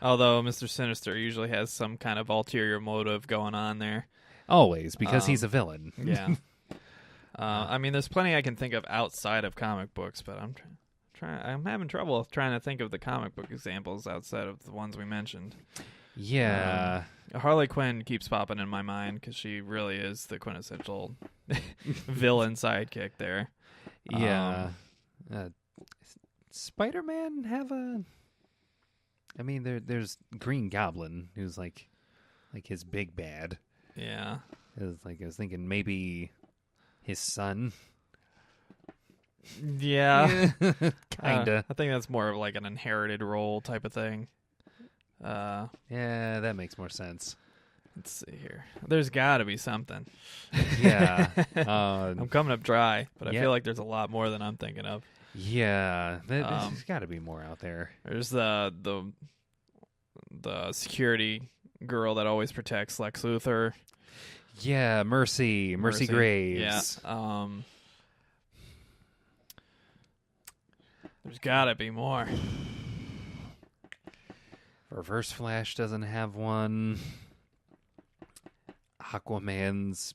Although Mr. Sinister usually has some kind of ulterior motive going on there. Always, because he's a villain. Yeah. I mean, there's plenty I can think of outside of comic books, but I'm having trouble trying to think of the comic book examples outside of the ones we mentioned. Yeah. Harley Quinn keeps popping in my mind because she really is the quintessential villain sidekick there. Yeah. Spider-Man have a... I mean, there's Green Goblin, who's like his big bad. Yeah. I was thinking maybe his son. Yeah. Kinda. I think that's more of like an inherited role type of thing. Yeah, that makes more sense. Let's see here. There's got to be something. Yeah. I'm coming up dry, but I yeah. feel like there's a lot more than I'm thinking of. Yeah. There's got to be more out there. There's the security girl that always protects Lex Luthor. Yeah, Mercy Graves. Yeah. There's got to be more. Reverse Flash doesn't have one. Aquaman's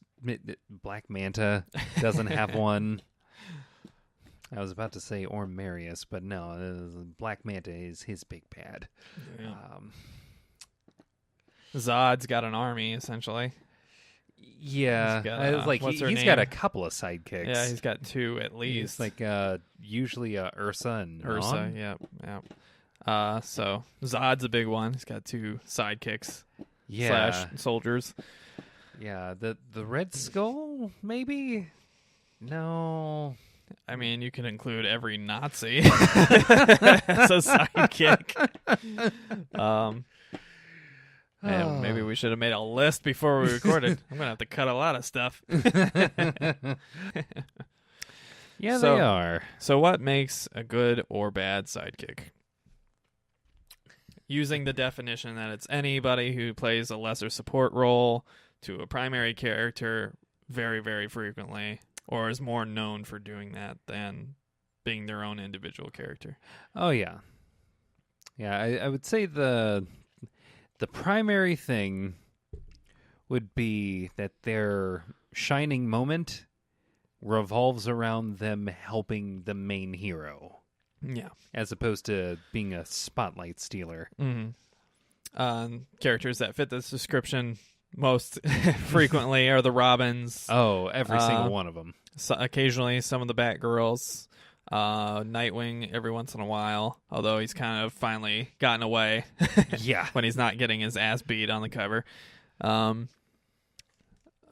Black Manta doesn't have one. I was about to say Orm Marius, but no, Black Manta is his big bad. Yeah. Zod's got an army, essentially. Yeah, He's got, I was like what's her he's got name? a couple of sidekicks. Yeah, he's got two at least. He's like usually Ursa and Ursa, Ron. yeah. So Zod's a big one. He's got two sidekicks Yeah, / soldiers. yeah. The Red Skull, maybe. No, I mean, you can include every Nazi as a sidekick. And maybe we should have made a list before we recorded. I'm gonna have to cut a lot of stuff. Yeah, So- they are. So, what makes a good or bad sidekick? Using the definition that it's anybody who plays a lesser support role to a primary character very, very frequently, or is more known for doing that than being their own individual character. Oh yeah, yeah. I would say the primary thing would be that their shining moment revolves around them helping the main hero, Yeah. as opposed to being a spotlight stealer. Mm-hmm. Characters that fit this description most frequently are the Robins. Oh, every single one of them. So occasionally, some of the Batgirls. Nightwing every once in a while, although he's kind of finally gotten away Yeah. when he's not getting his ass beat on the cover.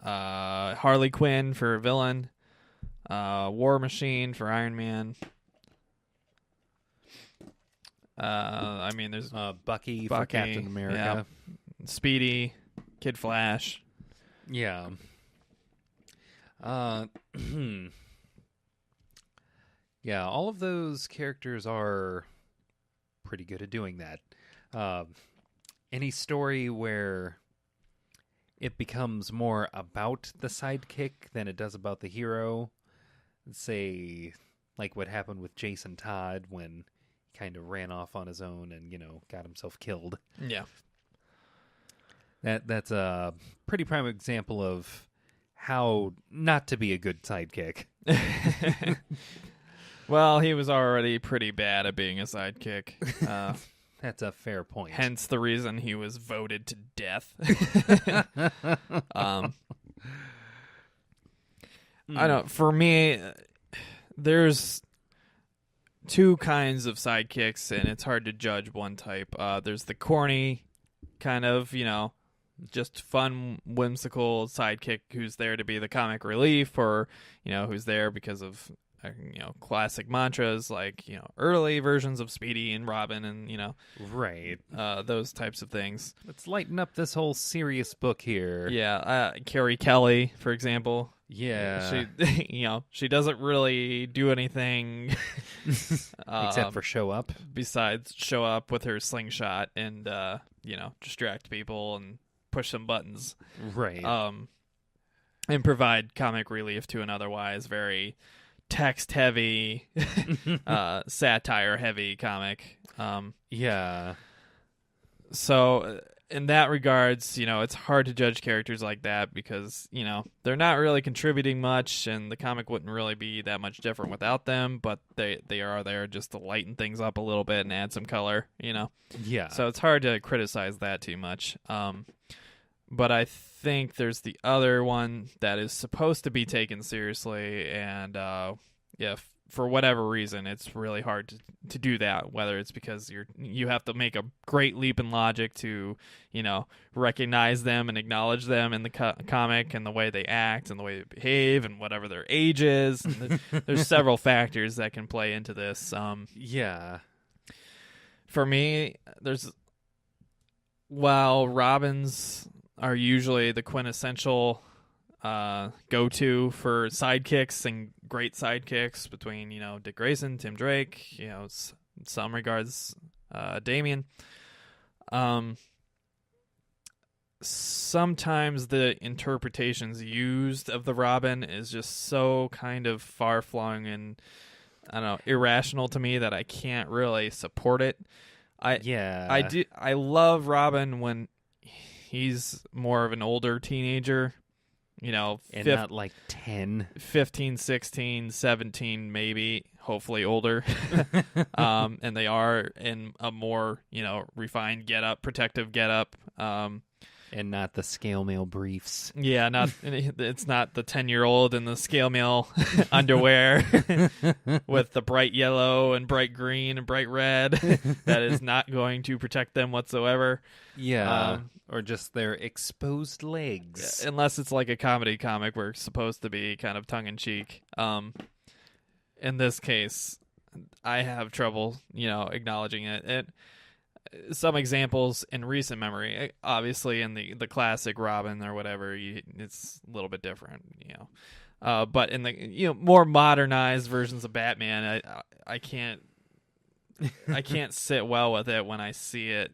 Harley Quinn for a villain. War Machine for Iron Man. I mean, there's Bucky for Captain America. Speedy, Kid Flash. Yeah. Yeah, all of those characters are pretty good at doing that. Any story where it becomes more about the sidekick than it does about the hero, say, like what happened with Jason Todd when he kind of ran off on his own and, got himself killed. Yeah. That's a pretty prime example of how not to be a good sidekick. Well, he was already pretty bad at being a sidekick. That's a fair point. Hence the reason he was voted to death. I don't. For me, there's two kinds of sidekicks, and it's hard to judge one type. There's the corny kind of, just fun, whimsical sidekick who's there to be the comic relief, or who's there because of classic mantras like early versions of Speedy and Robin, and right, those types of things. Let's lighten up this whole serious book here. Yeah, Carrie Kelly, for example. Yeah, she doesn't really do anything except for show up. Besides show up with her slingshot and distract people and push some buttons, right? And provide comic relief to an otherwise very text heavy, satire heavy comic. Yeah. So in that regards, it's hard to judge characters like that because, they're not really contributing much, and the comic wouldn't really be that much different without them, but they are there just to lighten things up a little bit and add some color, Yeah. So it's hard to criticize that too much. But I think there's the other one that is supposed to be taken seriously, and for whatever reason, it's really hard to do that. Whether it's because you have to make a great leap in logic to recognize them and acknowledge them in the comic and the way they act and the way they behave and whatever their age is. And there's several factors that can play into this. Yeah. For me, while Robins are usually the quintessential go-to for sidekicks and great sidekicks between Dick Grayson, Tim Drake, some regards Damian. Sometimes the interpretations used of the Robin is just so kind of far-flung and irrational to me that I can't really support it. I love Robin when he's more of an older teenager, and not like 10, 15, 16, 17, maybe, hopefully older. And they are in a more, refined protective getup. And not the scale mail briefs. Yeah, it's not the 10-year-old in the scale mail underwear with the bright yellow and bright green and bright red that is not going to protect them whatsoever. Yeah, or just their exposed legs. Unless it's like a comedy comic where it's supposed to be kind of tongue-in-cheek. In this case, I have trouble, acknowledging it. Some examples in recent memory, obviously in the classic Robin or whatever, it's a little bit different, but in the more modernized versions of Batman, I can't sit well with it when I see it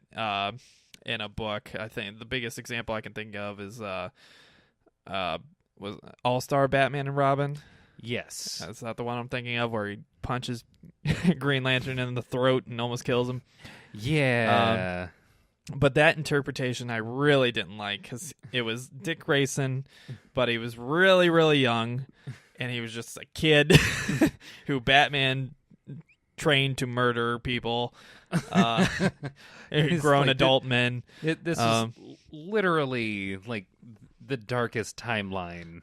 in a book. I think the biggest example I can think of is was All-Star Batman and Robin. Yes, that's not the one I'm thinking of, where he punches Green Lantern in the throat and almost kills him. Yeah. But that interpretation I really didn't like, because it was Dick Grayson, but he was really, really young, and he was just a kid who Batman trained to murder people, grown adult men. This is literally like the darkest timeline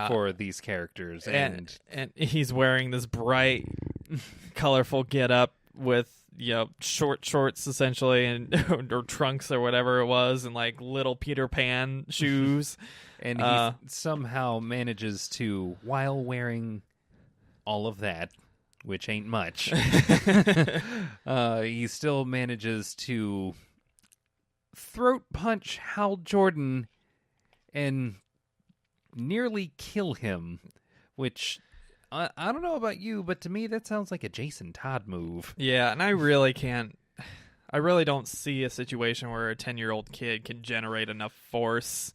for these characters. And he's wearing this bright, colorful getup with short shorts essentially, and or trunks or whatever it was, and like little Peter Pan shoes. And he somehow manages to, while wearing all of that, which ain't much, he still manages to throat punch Hal Jordan and nearly kill him, which I don't know about you, but to me that sounds like a Jason Todd move. Yeah, and I really don't see a situation where a 10-year-old kid can generate enough force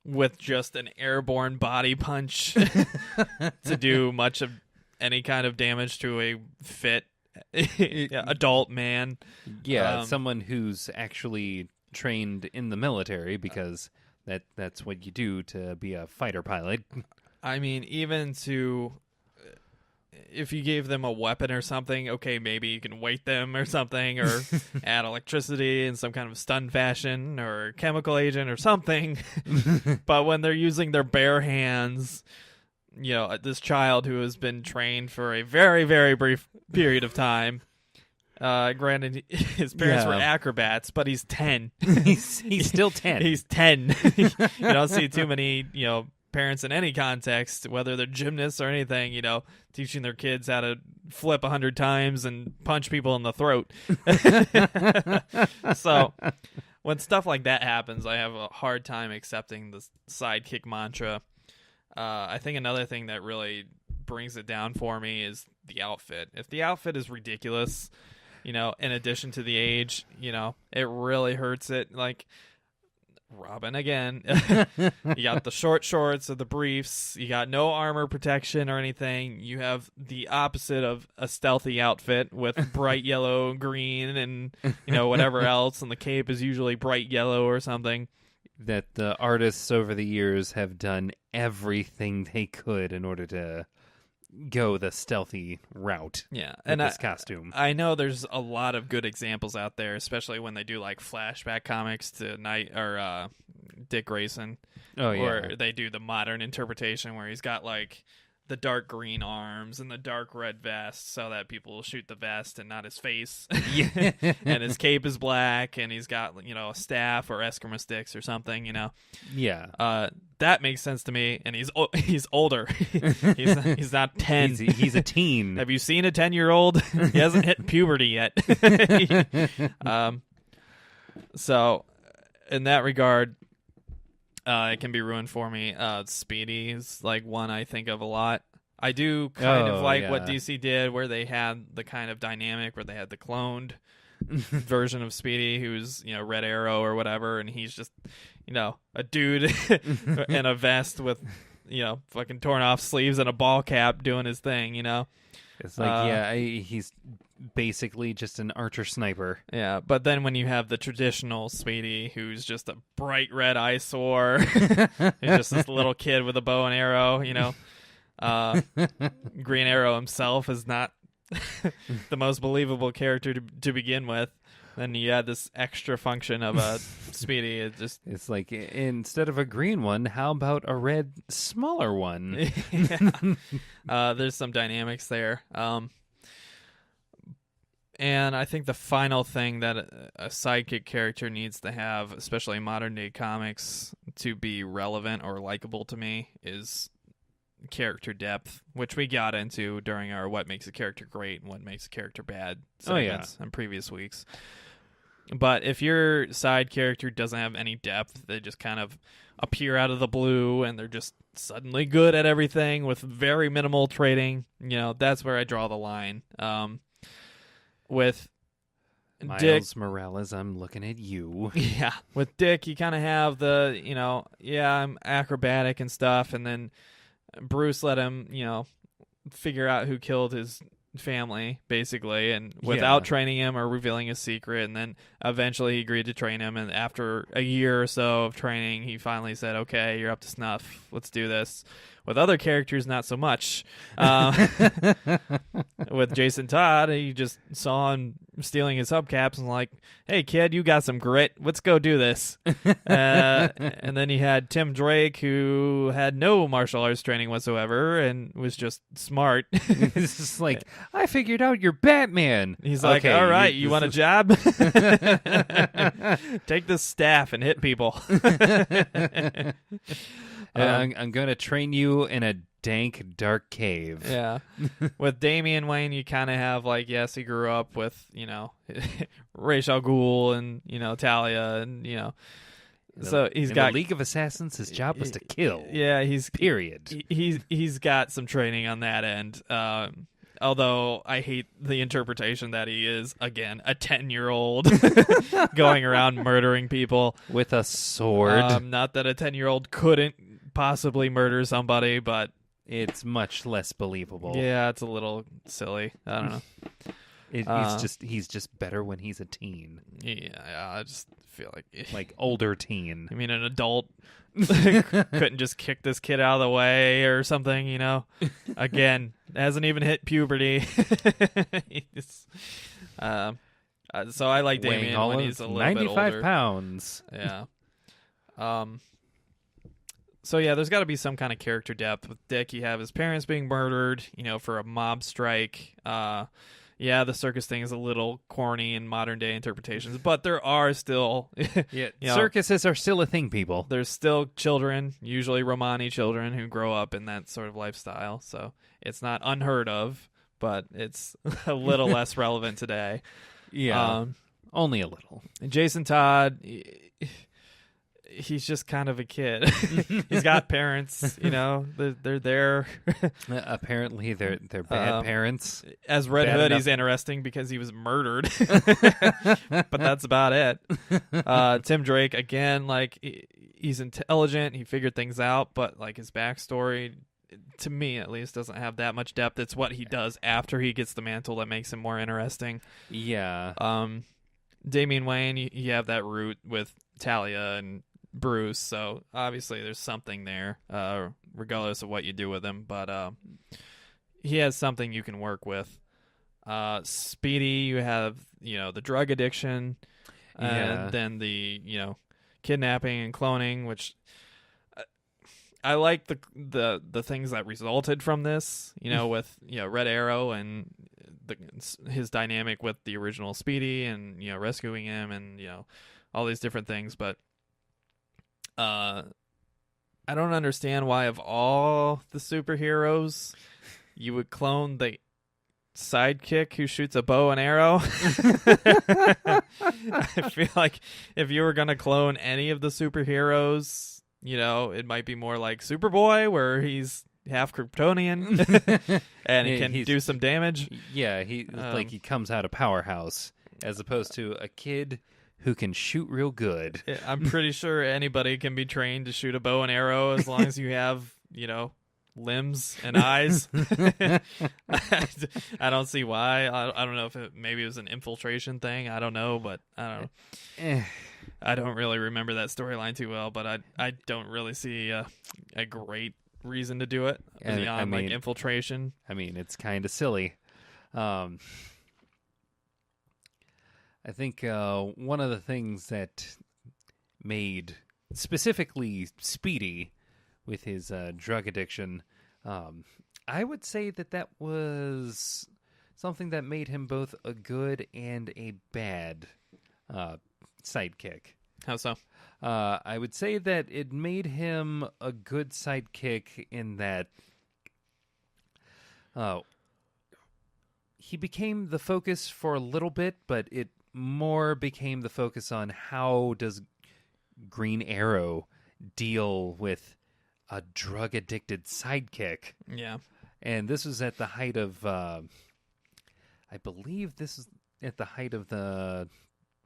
with just an airborne body punch to do much of any kind of damage to a fit adult man. Yeah, someone who's actually trained in the military, because that's what you do to be a fighter pilot. I mean, even to if you gave them a weapon or something, okay, maybe you can weight them or something, or add electricity in some kind of stun fashion or chemical agent or something. But when they're using their bare hands, this child who has been trained for a very, very brief period of time, granted, his parents were acrobats, but he's 10. he's still 10. He's 10. You don't see too many, parents in any context, whether they're gymnasts or anything, teaching their kids how to flip 100 times and punch people in the throat. So when stuff like that happens, I have a hard time accepting the sidekick mantra. I think another thing that really brings it down for me is the outfit. If the outfit is ridiculous, in addition to the age, it really hurts it. Like Robin again. You got the short shorts or the briefs. You got no armor protection or anything. You have the opposite of a stealthy outfit with bright yellow, green, and whatever else. And the cape is usually bright yellow or something. That the artists over the years have done everything they could in order to go the stealthy route. Yeah, and this costume. I know there's a lot of good examples out there, especially when they do like flashback comics to Dick Grayson. Oh yeah, or they do the modern interpretation where he's got like the dark green arms and the dark red vest, so that people will shoot the vest and not his face. Yeah. And his cape is black, and he's got a staff or Eskimo sticks or something. Yeah. That makes sense to me, and he's older. he's not 10. He's a teen. Have you seen a 10-year-old? He hasn't hit puberty yet. So, in that regard, it can be ruined for me. Speedy is like one I think of a lot. I do kind of like what DC did, where they had the kind of dynamic where they had the cloned version of Speedy, who's Red Arrow or whatever, and he's just a dude in a vest with fucking torn off sleeves and a ball cap doing his thing. It's like he's basically just an archer sniper. Yeah, but then when you have the traditional Speedy, who's just a bright red eyesore, he's just this little kid with a bow and arrow, Green Arrow himself is not the most believable character to begin with. Then you add this extra function of a Speedy. It's like, instead of a green one, how about a red, smaller one? There's some dynamics there. And I think the final thing that a sidekick character needs to have, especially in modern-day comics, to be relevant or likable to me is character depth, which we got into during our What Makes a Character Great and What Makes a Character Bad segments in previous weeks. But if your side character doesn't have any depth, they just kind of appear out of the blue and they're just suddenly good at everything with very minimal trading, that's where I draw the line. With Miles Dick Morales, I'm looking at you. Yeah, with Dick, you kind of have the, I'm acrobatic and stuff, and then Bruce let him, figure out who killed his family, basically, and without training him or revealing his secret, and then eventually he agreed to train him, and after a year or so of training, he finally said, okay, you're up to snuff, let's do this. With other characters, not so much. With Jason Todd, you just saw him stealing his hubcaps and like, hey, kid, you got some grit. Let's go do this. And then you had Tim Drake, who had no martial arts training whatsoever and was just smart. It's just like, I figured out you're Batman. He's like, okay, all right, you want a job? Take this staff and hit people. I'm going to train you in a dank, dark cave. Yeah. With Damian Wayne, you kind of have, like, yes, he grew up with, Ra's al Ghul and, Talia and, so he's got... the League of Assassins, his job was to kill. Yeah, he's... Period. He's got some training on that end. Although I hate the interpretation that he is, again, a 10-year-old going around murdering people. With a sword. Not that a 10-year-old couldn't possibly murder somebody, but... It's much less believable. Yeah, it's a little silly. I don't know. He's just better when he's a teen. Yeah, it just feel like older teen. I mean, an adult couldn't just kick this kid out of the way or something, you know? Again, hasn't even hit puberty. So I like Weighing Damien all when of he's a little 95 bit older. pounds. Yeah. So yeah, there's got to be some kind of character depth with Dick. You have his parents being murdered, you know, for a mob strike. Yeah, the circus thing is a little corny in modern day interpretations, but there are still, Yeah, you know, circuses are still a thing, people. there's still children, usually Romani children, who grow up in that sort of lifestyle. So it's not unheard of, but it's a little less relevant today. Yeah, only a little. And Jason Todd, he's just kind of a kid. He's got parents, you know, they're there. Apparently, they're bad parents. As Red Bad Hood, enough. he's interesting because he was murdered. But that's about it. Tim Drake, again, like, he's intelligent. He figured things out, but, like, his backstory, to me at least, doesn't have that much depth. It's what he does after he gets the mantle that makes him more interesting. Yeah. Damian Wayne, you have that root with Talia and Bruce, so obviously there's something there, regardless of what you do with him, but he has something you can work with. Speedy, you have, you know, the drug addiction, and then the, you know, kidnapping and cloning, which I like the things that resulted from this, you know, with, you know, Red Arrow and his dynamic with the original Speedy and, you know, rescuing him and, you know, all these different things, but I don't understand why of all the superheroes you would clone the sidekick who shoots a bow and arrow. I feel like if you were going to clone any of the superheroes, you know, it might be more like Superboy, where he's half Kryptonian and he can do some damage. Yeah, he comes out of Powerhouse, as opposed to a kid who can shoot real good. I'm pretty sure anybody can be trained to shoot a bow and arrow as long as you have, you know, limbs and eyes. I don't see why. I don't know if maybe it was an infiltration thing. I don't know, but I don't know. I don't really remember that storyline too well, but I don't really see a great reason to do it beyond like infiltration. I mean, it's kind of silly. I think one of the things that made specifically Speedy with his drug addiction, I would say that was something that made him both a good and a bad sidekick. How so? I would say that it made him a good sidekick in that he became the focus for a little bit, but it more became the focus on how does Green Arrow deal with a drug-addicted sidekick. Yeah. And this was at the height of, I believe this is at the height of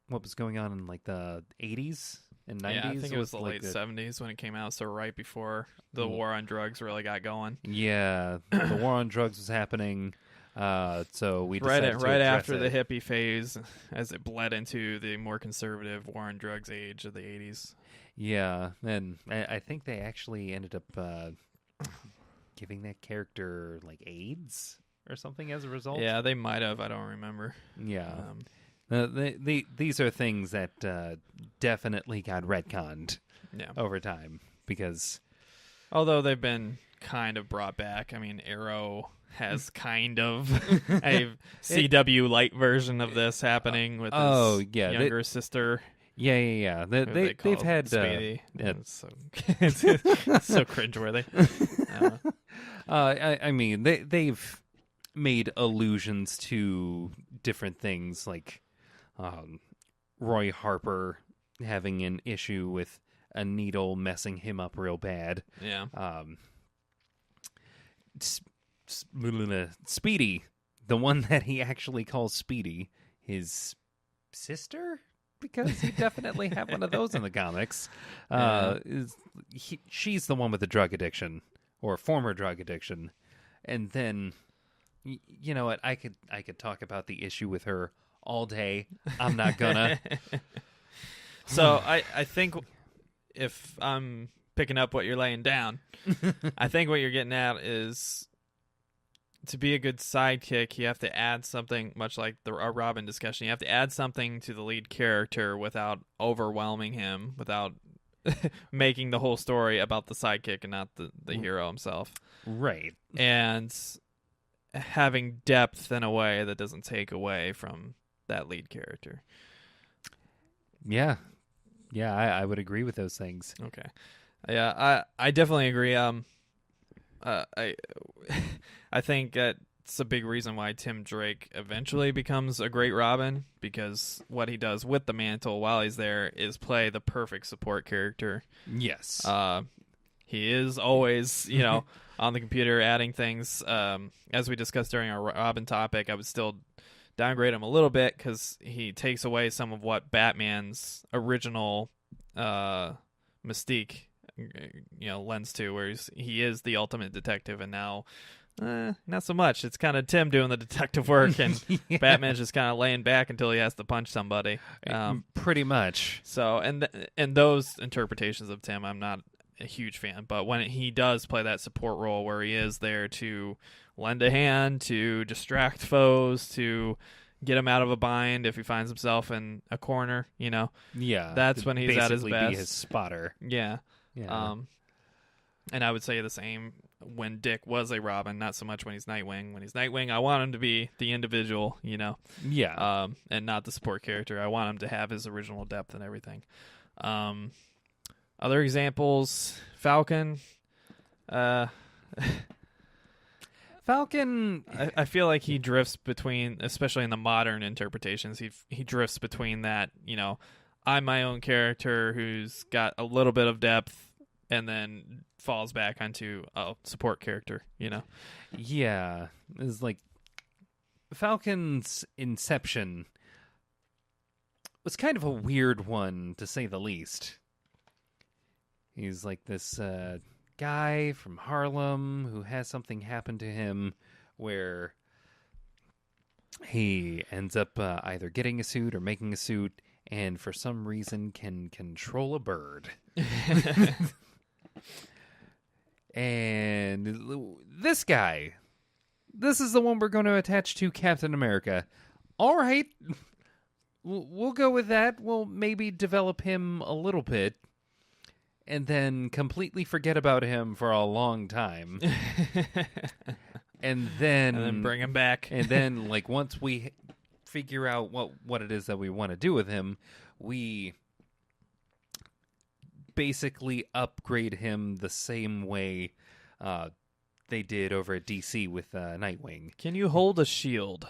what was going on in like the 80s and 90s. Yeah, I think it was the like late 70s when it came out, so right before the war on drugs really got going. Yeah, the war on drugs was happening. So we decided right after the hippie phase, as it bled into the more conservative war on drugs age of the 80s. Yeah, and I think they actually ended up giving that character like AIDS or something as a result. Yeah, they might have. I don't remember. Yeah, these are things that definitely got retconned over time because although they've been kind of brought back. I mean, Arrow has kind of a CW light version of this happening with his younger sister. Yeah. They've had Speedy. It's so cringeworthy. I mean, they've made allusions to different things, like Roy Harper having an issue with a needle messing him up real bad. Yeah. Speedy, the one that he actually calls Speedy, his sister, because he definitely had one of those in the comics. She's the one with the drug addiction or former drug addiction, and then you know what? I could talk about the issue with her all day. I'm not gonna. So I think if I'm picking up what you're laying down, I think what you're getting at is to be a good sidekick, you have to add something, much like our Robin discussion. You have to add something to the lead character without overwhelming him, without making the whole story about the sidekick and not the hero himself. Right. And having depth in a way that doesn't take away from that lead character. Yeah. Yeah, I would agree with those things. Okay. Yeah, I definitely agree. I think that's a big reason why Tim Drake eventually becomes a great Robin, because what he does with the mantle while he's there is play the perfect support character. Yes. He is always, on the computer adding things. As we discussed during our Robin topic, I would still downgrade him a little bit because he takes away some of what Batman's original mystique lends to, where he is the ultimate detective, and now not so much. It's kind of Tim doing the detective work, and Yeah. Batman's just kind of laying back until he has to punch somebody. Pretty much. So, and those interpretations of Tim, I'm not a huge fan. But when he does play that support role, where he is there to lend a hand, to distract foes, to get him out of a bind if he finds himself in a corner, Yeah. that's when he's at his basically best. be his spotter. Yeah. Yeah. And I would say the same when Dick was a Robin, not so much when he's Nightwing. When he's Nightwing, I want him to be the individual, Yeah. and not the support character. I want him to have his original depth and everything. Other examples, Falcon. Falcon. I feel like he drifts between, especially in the modern interpretations, he drifts between that, I'm my own character who's got a little bit of depth, and then falls back onto a support character, Yeah. It's like Falcon's inception was kind of a weird one, to say the least. He's like this guy from Harlem who has something happen to him where he ends up either getting a suit or making a suit, and for some reason can control a bird. And this guy, this is the one we're going to attach to Captain America. All right, we'll go with that. We'll maybe develop him a little bit, and then completely forget about him for a long time. and then bring him back. And then, once we figure out what it is that we want to do with him, we basically upgrade him the same way they did over at DC with Nightwing. Can you hold a shield?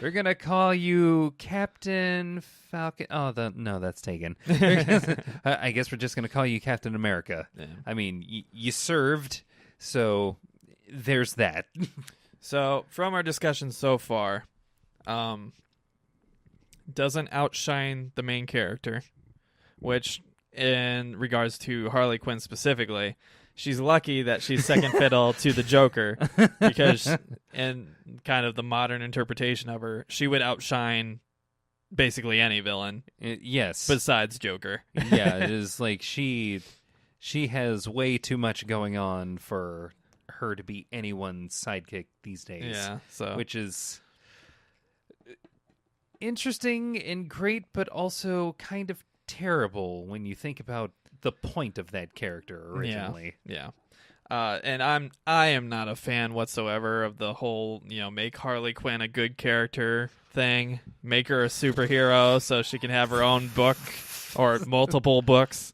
We're going to call you Captain Falcon. Oh, no, that's taken. I guess we're just going to call you Captain America. Yeah. I mean, you served, so there's that. So, from our discussion so far, doesn't outshine the main character, which, in regards to Harley Quinn specifically, she's lucky that she's second fiddle to the Joker, because in kind of the modern interpretation of her, she would outshine basically any villain. Yes. Besides Joker. Yeah, it is like she has way too much going on for her to be anyone's sidekick these days. Yeah, so which is interesting and great, but also kind of terrible when you think about the point of that character originally. Yeah. And I am not a fan whatsoever of the whole, make Harley Quinn a good character thing. Make her a superhero so she can have her own book or multiple books.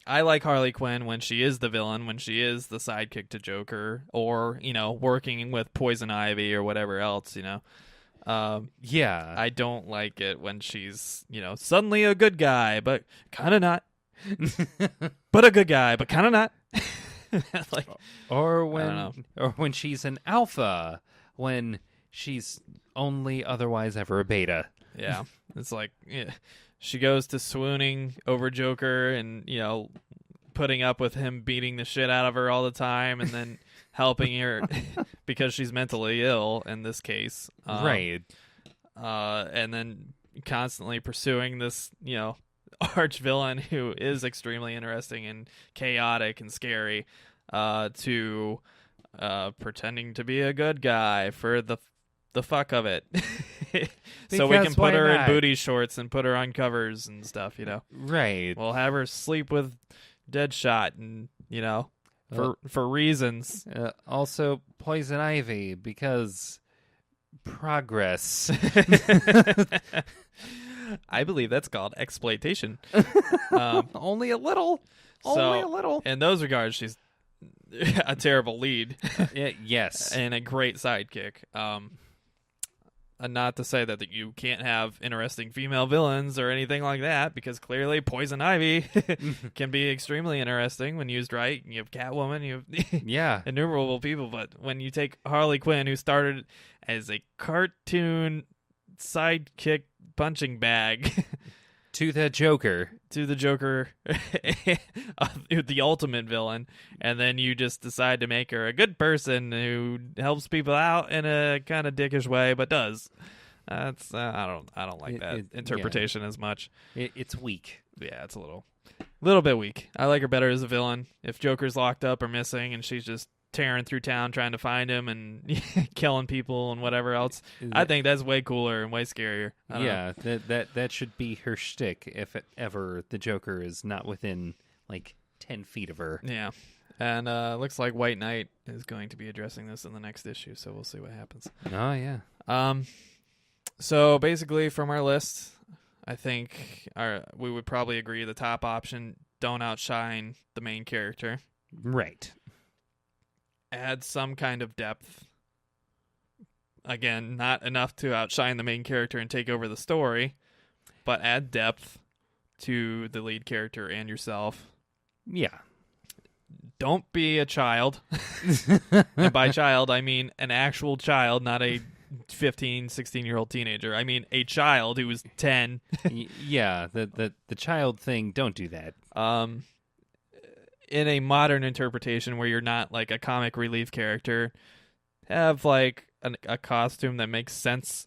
I like Harley Quinn when she is the villain, when she is the sidekick to Joker, or, working with Poison Ivy or whatever else, Yeah. I don't like it when she's, suddenly a good guy, but kind of not. But a good guy, but kind of not. Or when she's an alpha, when she's only otherwise ever a beta. Yeah, it's like she goes to swooning over Joker and putting up with him beating the shit out of her all the time, and then helping her because she's mentally ill in this case, right? And then constantly pursuing this, arch villain who is extremely interesting and chaotic and scary, to pretending to be a good guy for the fuck of it. So we can Because why put her in not? booty shorts and put her on covers and stuff, Right. We'll have her sleep with Deadshot and, for reasons. Also, Poison Ivy, because progress. I believe that's called exploitation. Only a little. So, Only a little. In those regards, she's a terrible lead Yes. and a great sidekick. And not to say that you can't have interesting female villains or anything like that, because clearly Poison Ivy can be extremely interesting when used right. You have Catwoman, you have Yeah. innumerable people, but when you take Harley Quinn, who started as a cartoon sidekick punching bag, To the Joker. to the Joker, the ultimate villain, and then you just decide to make her a good person who helps people out in a kind of dickish way, but does. That's I don't like that interpretation as much. It's weak. Yeah, it's a little bit weak. I like her better as a villain. If Joker's locked up or missing, and she's just tearing through town trying to find him and killing people and whatever else, I think that's way cooler and way scarier. I don't know. That should be her shtick if ever the Joker is not within like 10 feet of her. Yeah. And looks like White Knight is going to be addressing this in the next issue, so we'll see what happens. Oh yeah. So basically from our list, I think we would probably agree the top option, don't outshine the main character. Right. Add some kind of depth. Again, not enough to outshine the main character and take over the story, but add depth to the lead character and yourself. Yeah. Don't be a child. And by child, I mean an actual child, not a 15, 16-year-old teenager. I mean a child who was 10. Yeah, the child thing, don't do that. In a modern interpretation where you're not like a comic relief character, have like a costume that makes sense.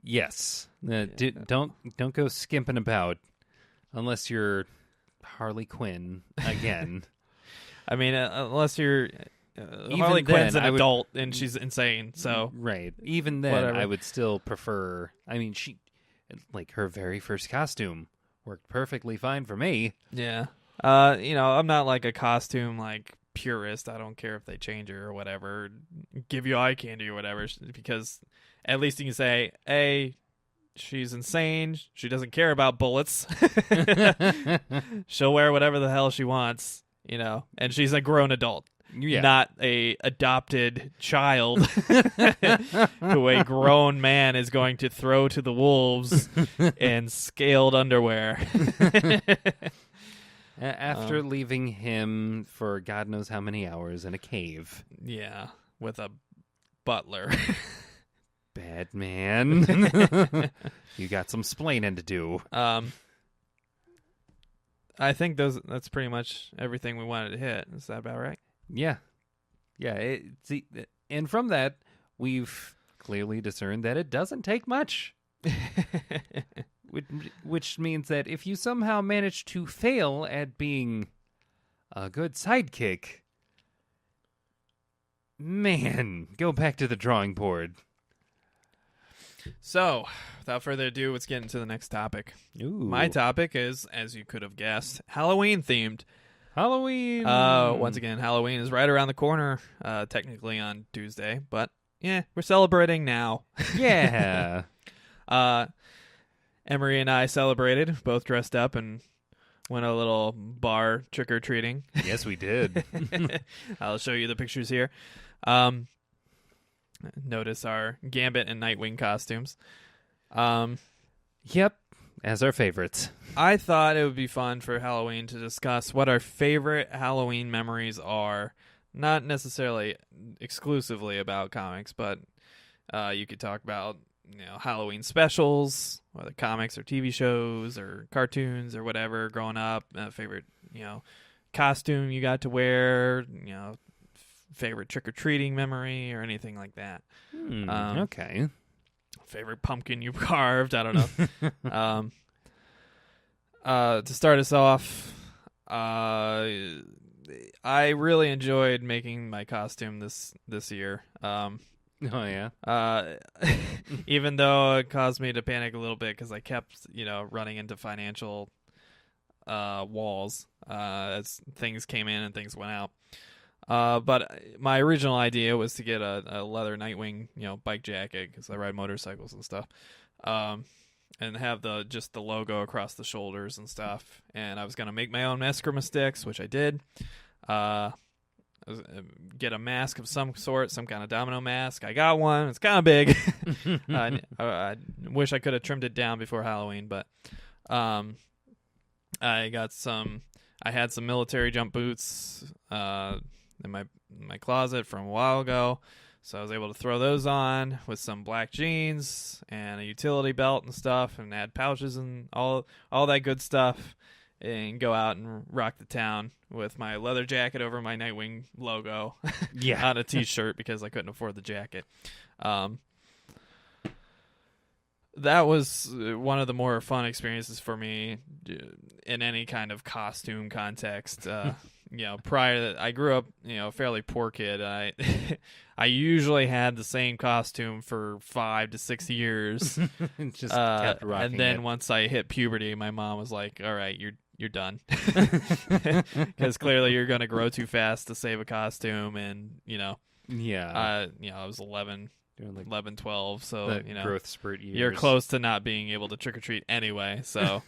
Yes. Don't go skimping about unless you're Harley Quinn again. I mean, unless you're Even Harley Quinn's then, an I would- adult and she's insane, so Right. Even then, Whatever. I would still prefer. I mean, her very first costume worked perfectly fine for me. yeah. I'm not like a costume like purist. I don't care if they change her or whatever, give you eye candy or whatever, because at least you can say, A, she's insane. She doesn't care about bullets. She'll wear whatever the hell she wants, and she's a grown adult. Yeah. Not a adopted child who a grown man is going to throw to the wolves in scaled underwear. After leaving him for God knows how many hours in a cave. Yeah, with a butler. Bad man. You got some splaining to do. I think that's pretty much everything we wanted to hit. Is that about right? Yeah. Yeah. And from that, we've clearly discerned that it doesn't take much. Which means that if you somehow manage to fail at being a good sidekick, man, go back to the drawing board. So, without further ado, let's get into the next topic. Ooh. My topic is, as you could have guessed, Halloween themed. Halloween. Once again, Halloween is right around the corner, technically on Tuesday, but yeah, we're celebrating now. Yeah. Emery and I celebrated, both dressed up, and went a little bar trick-or-treating. Yes, we did. I'll show you the pictures here. Notice our Gambit and Nightwing costumes. Yep, as our favorites. I thought it would be fun for Halloween to discuss what our favorite Halloween memories are. Not necessarily exclusively about comics, but you could talk about Halloween specials, whether comics or TV shows or cartoons or whatever growing up. Favorite costume you got to wear. Favorite trick or treating memory or anything like that. Okay. favorite pumpkin you've carved. I don't know. To start us off, I really enjoyed making my costume this year. Oh yeah. Even though it caused me to panic a little bit because I kept, running into financial walls as things came in and things went out. But my original idea was to get a leather Nightwing, bike jacket because I ride motorcycles and stuff. And have the logo across the shoulders and stuff. And I was going to make my own Eskrima sticks, which I did. Get a mask of some sort, some kind of domino mask. I got one. It's kind of big. I wish I could have trimmed it down before Halloween, but I had some military jump boots in my closet from a while ago. So I was able to throw those on with some black jeans and a utility belt and stuff, and add pouches and all that good stuff, and go out and rock the town with my leather jacket over my Nightwing logo on a t-shirt because I couldn't afford the jacket. That was one of the more fun experiences for me in any kind of costume context. Prior to that, I grew up, a fairly poor kid. I usually had the same costume for 5 to 6 years. Just kept rocking and then it. once I hit puberty, my mom was like, "All right, you're done," because clearly you're going to grow too fast to save a costume, and I was 11. Doing 11, 12, so the growth spurt years. You're close to not being able to trick or treat anyway. So,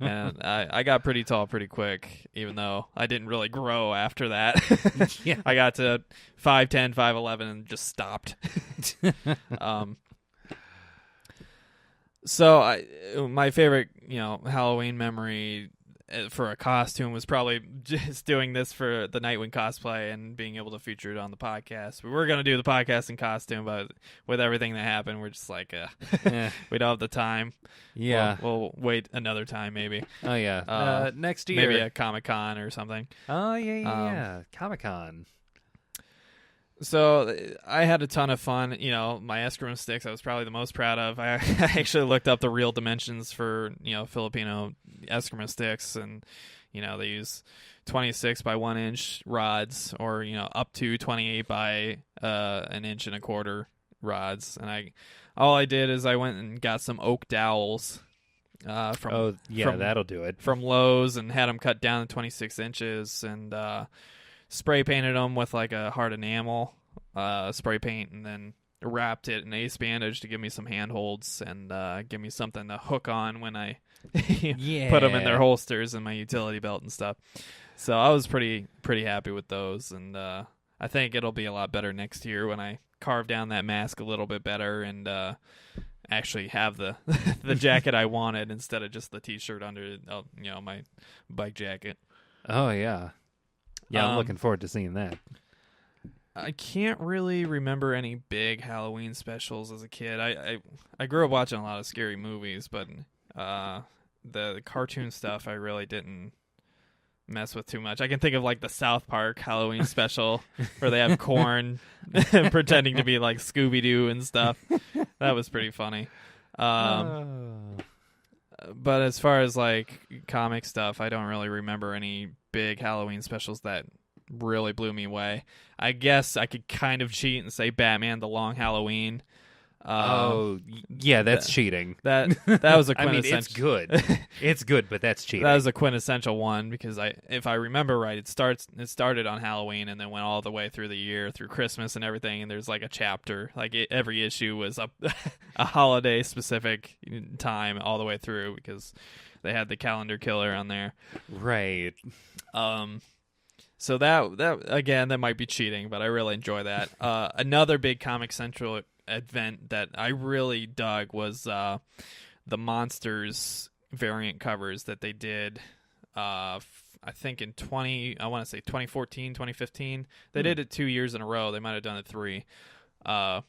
and I got pretty tall pretty quick, even though I didn't really grow after that. I got to 5'10", 5'11", and just stopped. So my favorite, Halloween memory for a costume was probably just doing this for the Nightwing cosplay and being able to feature it on the podcast. We were going to do the podcast in costume, but with everything that happened, we're just like, we don't have the time. Yeah. We'll wait another time maybe. Oh, yeah. Next year. Maybe a Comic-Con or something. Oh, yeah. Comic-Con. So I had a ton of fun. My Eskrima sticks I was probably the most proud of. I actually looked up the real dimensions for, Filipino Eskrima sticks, and, they use 26 by 1 inch rods, or, up to 28 by 1 inch and a quarter rods. And all I did is I went and got some oak dowels. From that'll do it. From Lowe's, and had them cut down to 26 inches, and spray painted them with like a hard enamel spray paint, and then wrapped it in ace bandage to give me some handholds and give me something to hook on when I put them in their holsters and my utility belt and stuff. So I was pretty happy with those, and I think it'll be a lot better next year when I carve down that mask a little bit better and actually have the the jacket I wanted instead of just the t-shirt under my bike jacket. Oh yeah. Yeah, I'm looking forward to seeing that. I can't really remember any big Halloween specials as a kid. I grew up watching a lot of scary movies, but the cartoon stuff I really didn't mess with too much. I can think of like the South Park Halloween special where they have corn pretending to be like Scooby-Doo and stuff. That was pretty funny. But as far as like comic stuff, I don't really remember any big Halloween specials that really blew me away. I guess I could kind of cheat and say Batman: The Long Halloween. That's cheating. That was a quintessential. It's good. It's good, but that's cheating. That was a quintessential one because if I remember right, it started on Halloween and then went all the way through the year, through Christmas and everything. And there's like a chapter, like every issue was a holiday specific time all the way through because they had the calendar killer on there. Right. So that again, that might be cheating, but I really enjoy that. Another big Comic Central event that I really dug was the Monsters variant covers that they did. I think in 2014, 2015. They did it 2 years in a row. They might have done it 3. But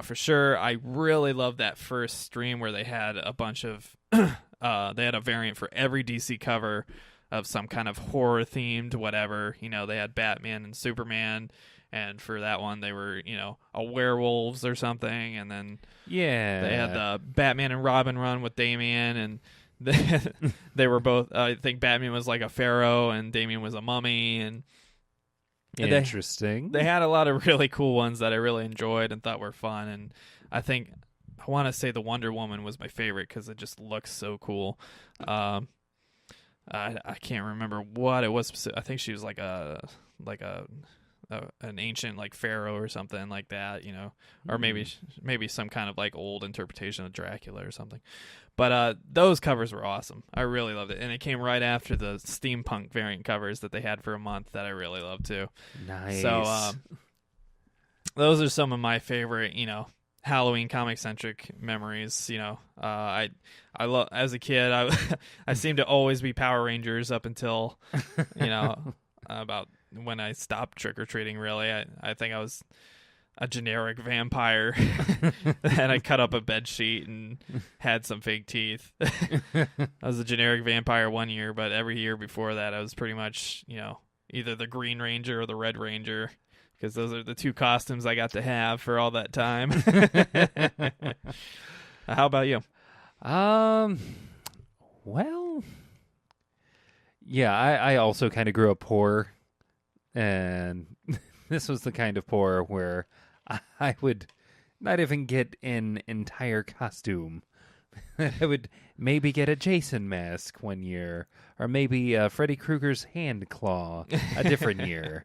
for sure, I really loved that first stream where they had a bunch of they had a variant for every DC cover of some kind of horror themed whatever. They had Batman and Superman, and for that one they were a werewolves or something, and then they had the Batman and Robin run with Damian, and they were both. I think Batman was like a pharaoh and Damian was a mummy, and interesting. They had a lot of really cool ones that I really enjoyed and thought were fun, and I want to say the Wonder Woman was my favorite because it just looks so cool. I can't remember what it was. I think she was like an ancient like pharaoh or something like that, or maybe some kind of like old interpretation of Dracula or something. But those covers were awesome. I really loved it, and it came right after the steampunk variant covers that they had for a month that I really loved too. Nice. So those are some of my favorite, Halloween comic centric memories. I love, as a kid, I seemed to always be Power Rangers up until about when I stopped trick or treating. Really, I think I was a generic vampire, and I cut up a bed sheet and had some fake teeth. I was a generic vampire one year, but every year before that, I was pretty much either the Green Ranger or the Red Ranger, because those are the two costumes I got to have for all that time. How about you? Well, yeah, I also kind of grew up poor, and this was the kind of poor where I would not even get an entire costume. I would maybe get a Jason mask one year, or maybe Freddy Krueger's hand claw a different year.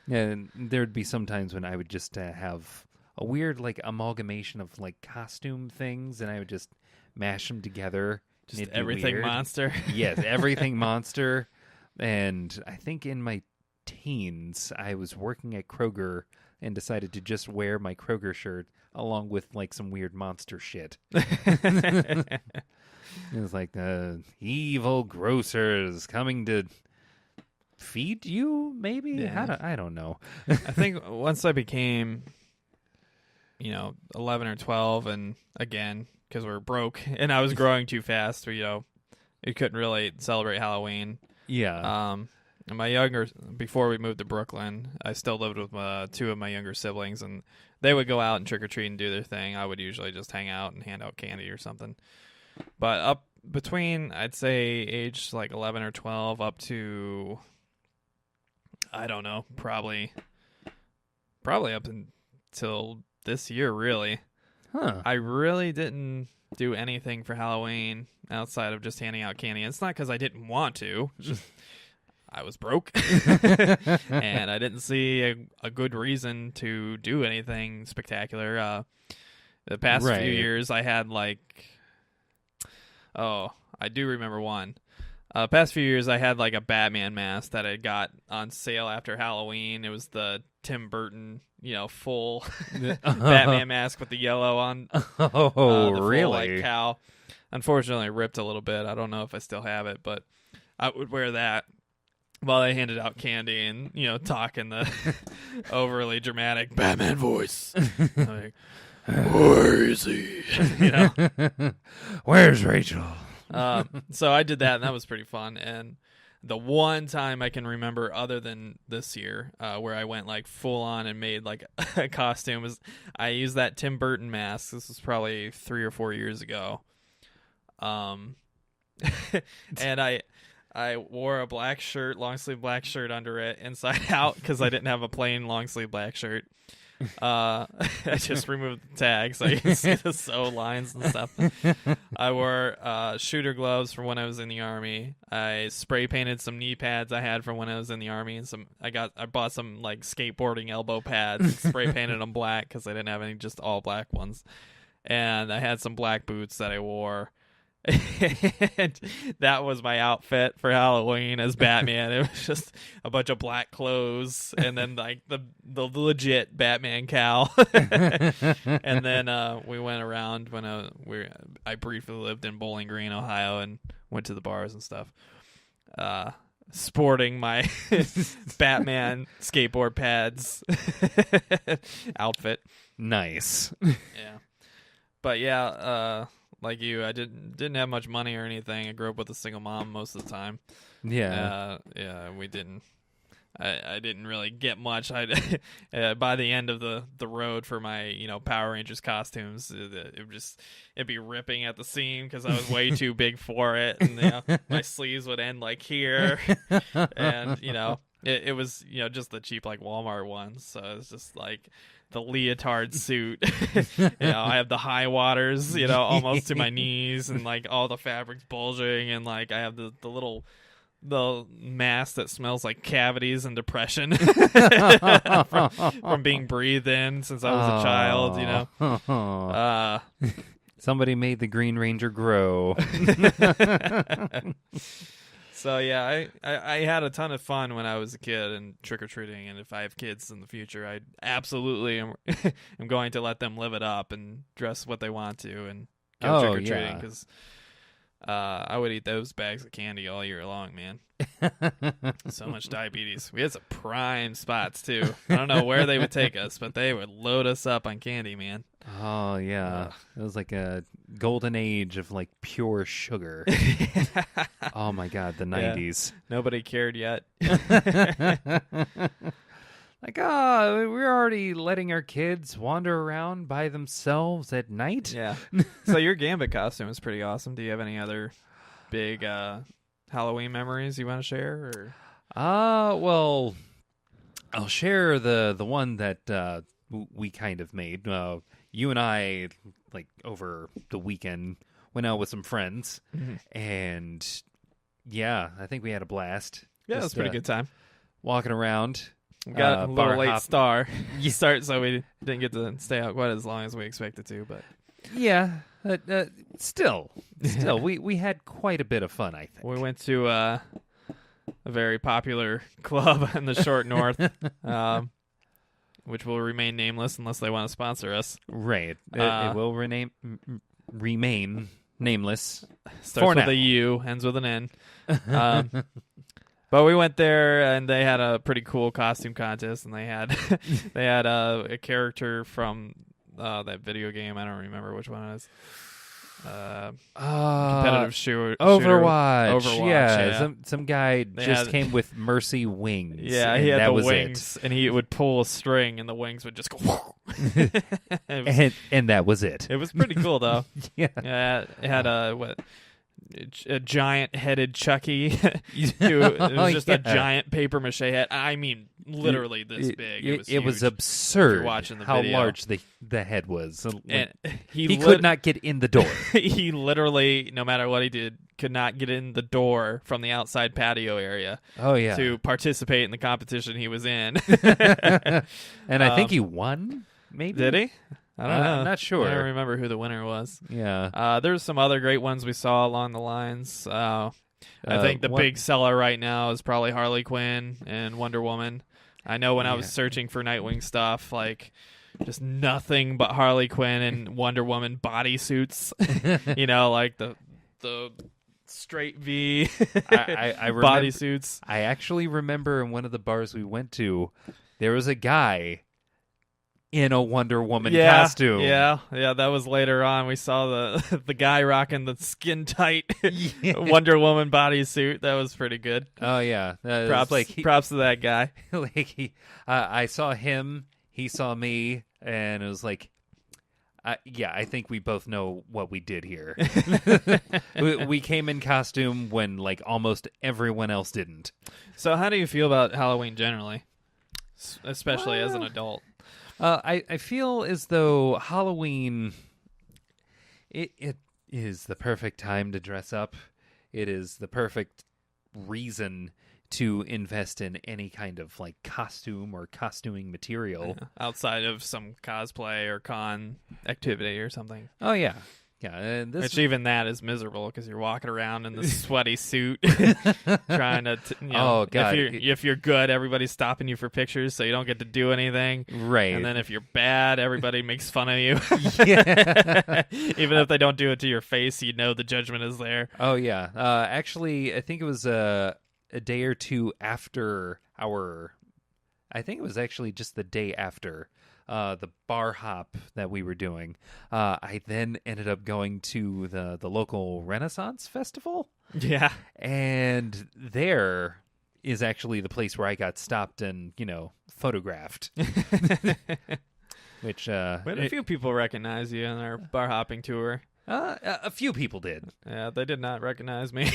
And there'd be some times when I would just have a weird like amalgamation of like costume things, and I would just mash them together. Just everything weird. Monster. Yes, everything monster. And I think in my teens, I was working at Kroger and decided to just wear my Kroger shirt along with like some weird monster shit. It was like evil grocers coming to feed you, maybe? Yeah. I don't know. I think once I became 11 or 12, and again because we were broke and I was growing too fast, you couldn't really celebrate Halloween. Yeah. Before we moved to Brooklyn, I still lived with two of my younger siblings, and they would go out and trick or treat and do their thing. I would usually just hang out and hand out candy or something. But up between, I'd say, age like 11 or 12 up to, I don't know, probably up until this year, really. Huh. I really didn't do anything for Halloween outside of just handing out candy. It's not because I didn't want to. It's just I was broke, and I didn't see a good reason to do anything spectacular. The past few years, I had I do remember one. Past few years, I had like a Batman mask that I got on sale after Halloween. It was the Tim Burton, full Batman mask with the yellow on. Oh, the really? Full, like, cowl. Unfortunately, it ripped a little bit. I don't know if I still have it, but I would wear that while I handed out candy and, talk in the overly dramatic Batman voice. Like, where is he? Where's Rachel? So I did that, and that was pretty fun. And the one time I can remember other than this year where I went like full on and made like a costume was I used that Tim Burton mask. This was probably 3 or 4 years ago. And I wore a black shirt, long sleeve black shirt under it, inside out, because I didn't have a plain long sleeve black shirt. I just removed the tag so you can see the sew lines and stuff. I wore shooter gloves from when I was in the Army. I spray painted some knee pads I had from when I was in the Army, and I bought some like skateboarding elbow pads and spray painted them black because I didn't have any just all black ones. And I had some black boots that I wore. And that was my outfit for Halloween as Batman. It was just a bunch of black clothes and then like the legit Batman cowl. And then we went around when I briefly lived in Bowling Green, Ohio, and went to the bars and stuff, sporting my Batman skateboard pads outfit. Nice. Yeah. But yeah, like you. I didn't have much money or anything. I grew up with a single mom most of the time. Yeah. We didn't. I didn't really get much. I by the end of the road for my Power Rangers costumes, it'd be ripping at the seam because I was way too big for it, and my sleeves would end like here, and it was just the cheap like Walmart ones. So it's just like the leotard suit. I have the high waters, almost to my knees, and like all the fabric's bulging, and like I have the mask that smells like cavities and depression from being breathed in since I was a child. Somebody made the Green Ranger grow. So yeah, I had a ton of fun when I was a kid and trick-or-treating, and if I have kids in the future, I absolutely am going to let them live it up and dress what they want to and go trick-or-treating because I would eat those bags of candy all year long, man. So much diabetes. We had some prime spots too. I don't know where they would take us, but they would load us up on candy, man. Oh yeah, it was like a golden age of like pure sugar. Oh my god, the 90s. Nobody cared yet. Like, we're already letting our kids wander around by themselves at night. Yeah. So your Gambit costume is pretty awesome. Do you have any other big Halloween memories you want to share? Or? Well, I'll share the one that we kind of made. You and I, like, over the weekend, went out with some friends, and yeah, I think we had a blast. Yeah, it was a pretty good time. Walking around. We got a little late start, so we didn't get to stay out quite as long as we expected to. But yeah, still, we had quite a bit of fun. I think we went to a very popular club in the short north, which will remain nameless unless they want to sponsor us. Right, it will remain nameless. Starts with a U, ends with an N. But we went there, and they had a pretty cool costume contest, and they had a character from that video game. I don't remember which one it is. Competitive shooter. Overwatch. Yeah. Some guy came with Mercy wings. Yeah, he had the wings, and he would pull a string, and the wings would just go. and that was it. It was pretty cool, though. Yeah. It had a giant-headed Chucky. It was just a giant paper mache head. I mean, literally this big. It was absurd watching the how video. large the head was. And he could not get in the door. He literally, no matter what he did, could not get in the door from the outside patio area. Oh yeah, to participate in the competition he was in. And I think he won. Maybe did he? I don't know. I'm not sure. I don't remember who the winner was. Yeah. There's some other great ones we saw along the lines. I think the big seller right now is probably Harley Quinn and Wonder Woman. I know when I was searching for Nightwing stuff, like just nothing but Harley Quinn and Wonder Woman bodysuits. Like the straight V I bodysuits. I actually remember in one of the bars we went to, there was a guy in a Wonder Woman costume. Yeah, that was later on. We saw the guy rocking the skin tight Wonder Woman bodysuit. That was pretty good. Oh yeah, props to that guy. I saw him, he saw me, and it was like, I think we both know what we did here. we came in costume when like almost everyone else didn't. So how do you feel about Halloween generally, especially as an adult? I feel as though Halloween, it is the perfect time to dress up. It is the perfect reason to invest in any kind of like costume or costuming material. Outside of some cosplay or con activity or something. Oh, yeah. Yeah, and which even that is miserable because you're walking around in this sweaty suit, trying to. Oh God! If you're good, everybody's stopping you for pictures, so you don't get to do anything. Right. And then if you're bad, everybody makes fun of you. Yeah. Even if they don't do it to your face, you know the judgment is there. Oh yeah. Actually, I think it was a day or two after our I think it was actually just the day after the bar hop that we were doing. I then ended up going to the local Renaissance Festival. Yeah. And there is actually the place where I got stopped and, photographed. Which We had a few people recognize you on our bar hopping tour. a few people did. Yeah, they did not recognize me.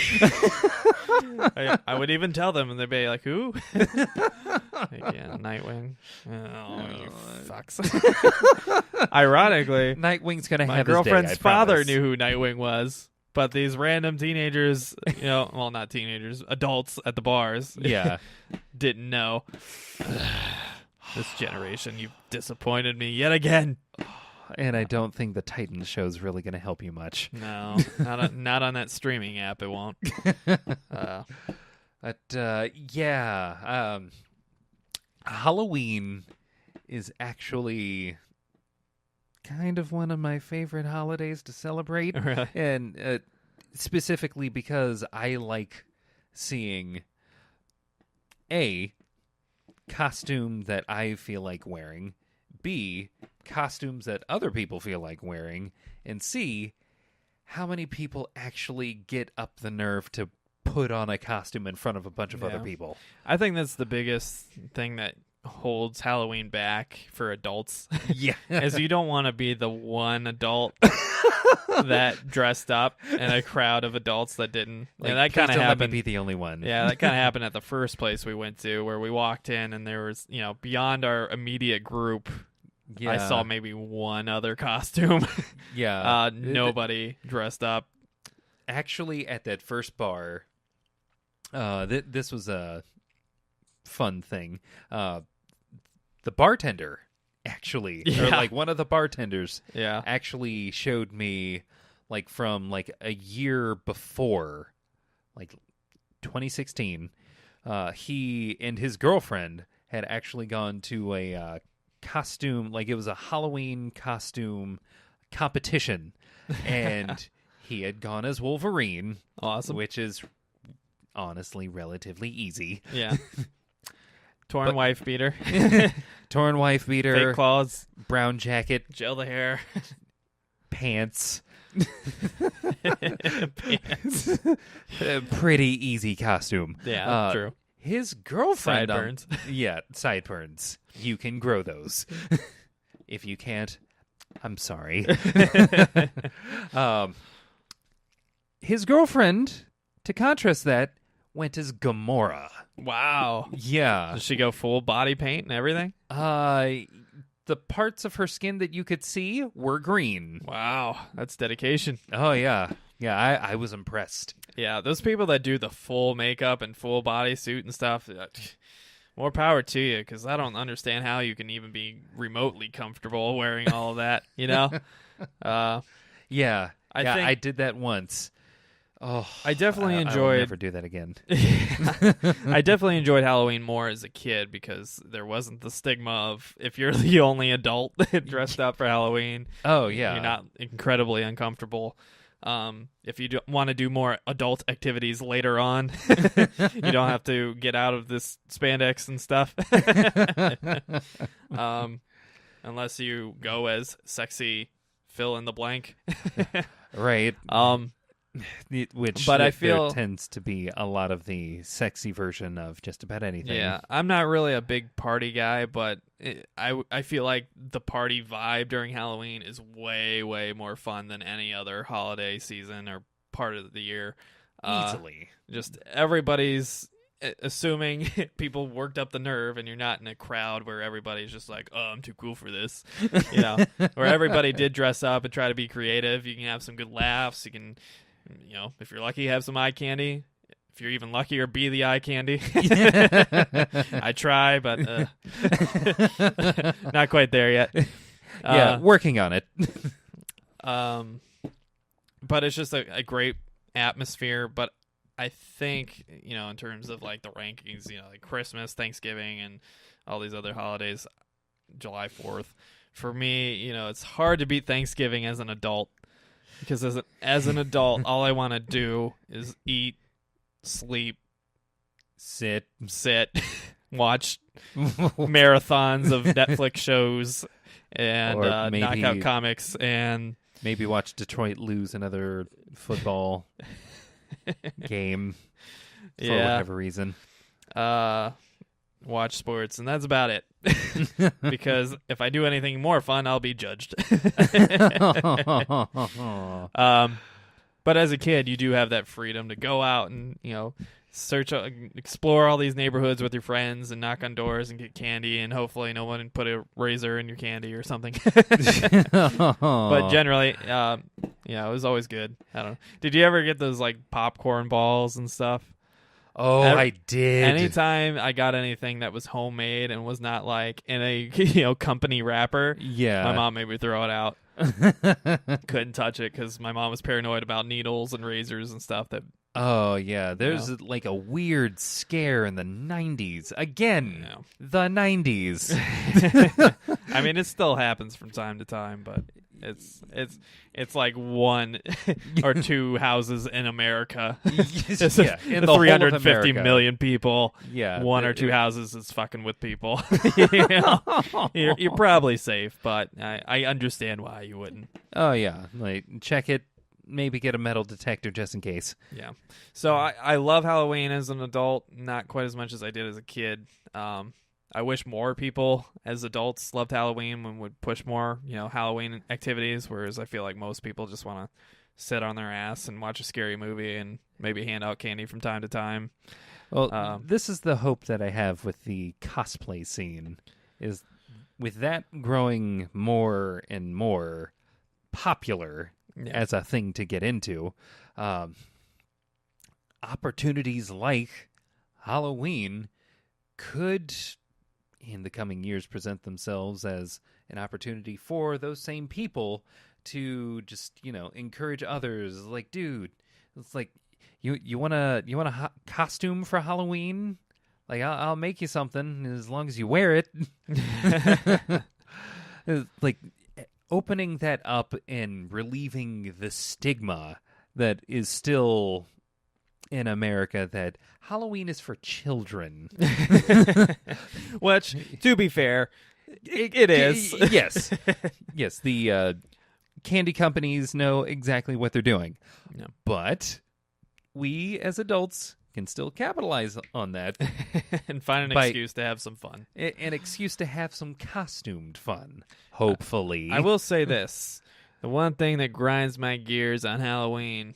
I would even tell them, and they'd be like, "Who?" Like, yeah, Nightwing. Oh, you fucks. Ironically, Nightwing's gonna my have girlfriend's his day, I father promise. knew who Nightwing was, but these random teenagers, well, not teenagers, adults at the bars, Yeah. didn't know. This generation, you've disappointed me yet again. And I don't think the Titans show's really going to help you much. No, not on that streaming app. It won't. But Halloween is actually kind of one of my favorite holidays to celebrate. Really? And specifically because I like seeing A, costume that I feel like wearing, B, costumes that other people feel like wearing, and C, how many people actually get up the nerve to put on a costume in front of a bunch of other Yeah. people. I think that's the biggest thing that holds Halloween back for adults. Yeah. Is you don't want to be the one adult that dressed up in a crowd of adults that didn't. Like, that please kind of don't let happened. me be the only one. Yeah, that kind of happened at the first place we went to, where we walked in and there was, beyond our immediate group, Yeah. I saw maybe one other costume. Yeah. Nobody dressed up. Actually, at that first bar, this was a fun thing. The bartender, actually, or Yeah. like one of the bartenders, Yeah. actually showed me, like from like a year before, like 2016. He and his girlfriend had actually gone to a costume, like it was a Halloween costume competition, and he had gone as Wolverine, Awesome. which is honestly relatively easy. Yeah. Torn wife beater. Torn wife beater, Fake claws. brown jacket, Gel the hair. pants. Pants. Pretty easy costume. Yeah, true. His girlfriend, Sideburns. sideburns. You can grow those. If you can't, I'm sorry. His girlfriend, to contrast that, went as Gamora. Wow. Yeah. Does she go full body paint and everything? The parts of her skin that you could see were green. Wow. That's dedication. Oh, yeah. Yeah, I was impressed. Yeah, those people that do the full makeup and full body suit and stuff, more power to you, because I don't understand how you can even be remotely comfortable wearing all of that, Yeah. I yeah, think- I did that once. Oh, I definitely I will enjoyed never do that again. I definitely enjoyed Halloween more as a kid because there wasn't the stigma of if you're the only adult dressed up for Halloween, Oh, yeah. you're not incredibly uncomfortable. If you want to do more adult activities later on, you don't have to get out of this spandex and stuff. Unless you go as sexy fill in the blank. Right. Which But I there feel- tends to be a lot of the sexy version of just about anything. Yeah, I'm not really a big party guy, but I feel like the party vibe during Halloween is way, way more fun than any other holiday season or part of the year. Easily. Just everybody's assuming people worked up the nerve, and you're not in a crowd where everybody's just like, oh, I'm too cool for this. Where everybody did dress up and try to be creative. You can have some good laughs. You can, if you're lucky, have some eye candy. If you're even luckier, be the eye candy. I try, but not quite there yet. Yeah, working on it. But it's just a great atmosphere. But I think, in terms of like the rankings, like Christmas, Thanksgiving, and all these other holidays, July 4th, for me, it's hard to beat Thanksgiving as an adult. Because as an adult, all I want to do is eat, sleep, Sit. sit, watch marathons of Netflix shows and Or maybe- knockout comics and Maybe watch Detroit lose another football game for whatever reason. watch sports, and that's about it. Because if I do anything more fun, I'll be judged. But as a kid, you do have that freedom to go out and, explore all these neighborhoods with your friends and knock on doors and get candy, and hopefully no one put a razor in your candy or something. But generally, it was always good. I don't know. Did you ever get those like popcorn balls and stuff? Oh, I did. Anytime I got anything that was homemade and was not like in a company wrapper, Yeah. my mom made me throw it out. Couldn't touch it because my mom was paranoid about needles and razors and stuff. Oh, yeah. There's like a weird scare in the 90s. Again, No. the 90s. I mean, it still happens from time to time, but it's like one or two houses in America. It's Yeah, in the whole of 350 America. million people. Yeah. One or two houses is fucking with people. You're probably safe, but I understand why you wouldn't. Oh, yeah. Like, check it. Maybe get a metal detector just in case. Yeah. So I love Halloween as an adult, not quite as much as I did as a kid. I wish more people as adults loved Halloween and would push more, Halloween activities, whereas I feel like most people just want to sit on their ass and watch a scary movie and maybe hand out candy from time to time. Well, this is the hope that I have with the cosplay scene, is with that growing more and more popular as a thing to get into, opportunities like Halloween could, in the coming years, present themselves as an opportunity for those same people to just, encourage others. Like, dude, it's like, you want a costume for Halloween? Like, I'll make you something as long as you wear it. Like, opening that up and relieving the stigma that is still in America that Halloween is for children. Which, to be fair, it is. Yes. Yes, the candy companies know exactly what they're doing. No. But we, as adults, can still capitalize on that. And find an excuse to have some fun. An excuse to have some costumed fun, hopefully. I will say this. The one thing that grinds my gears on Halloween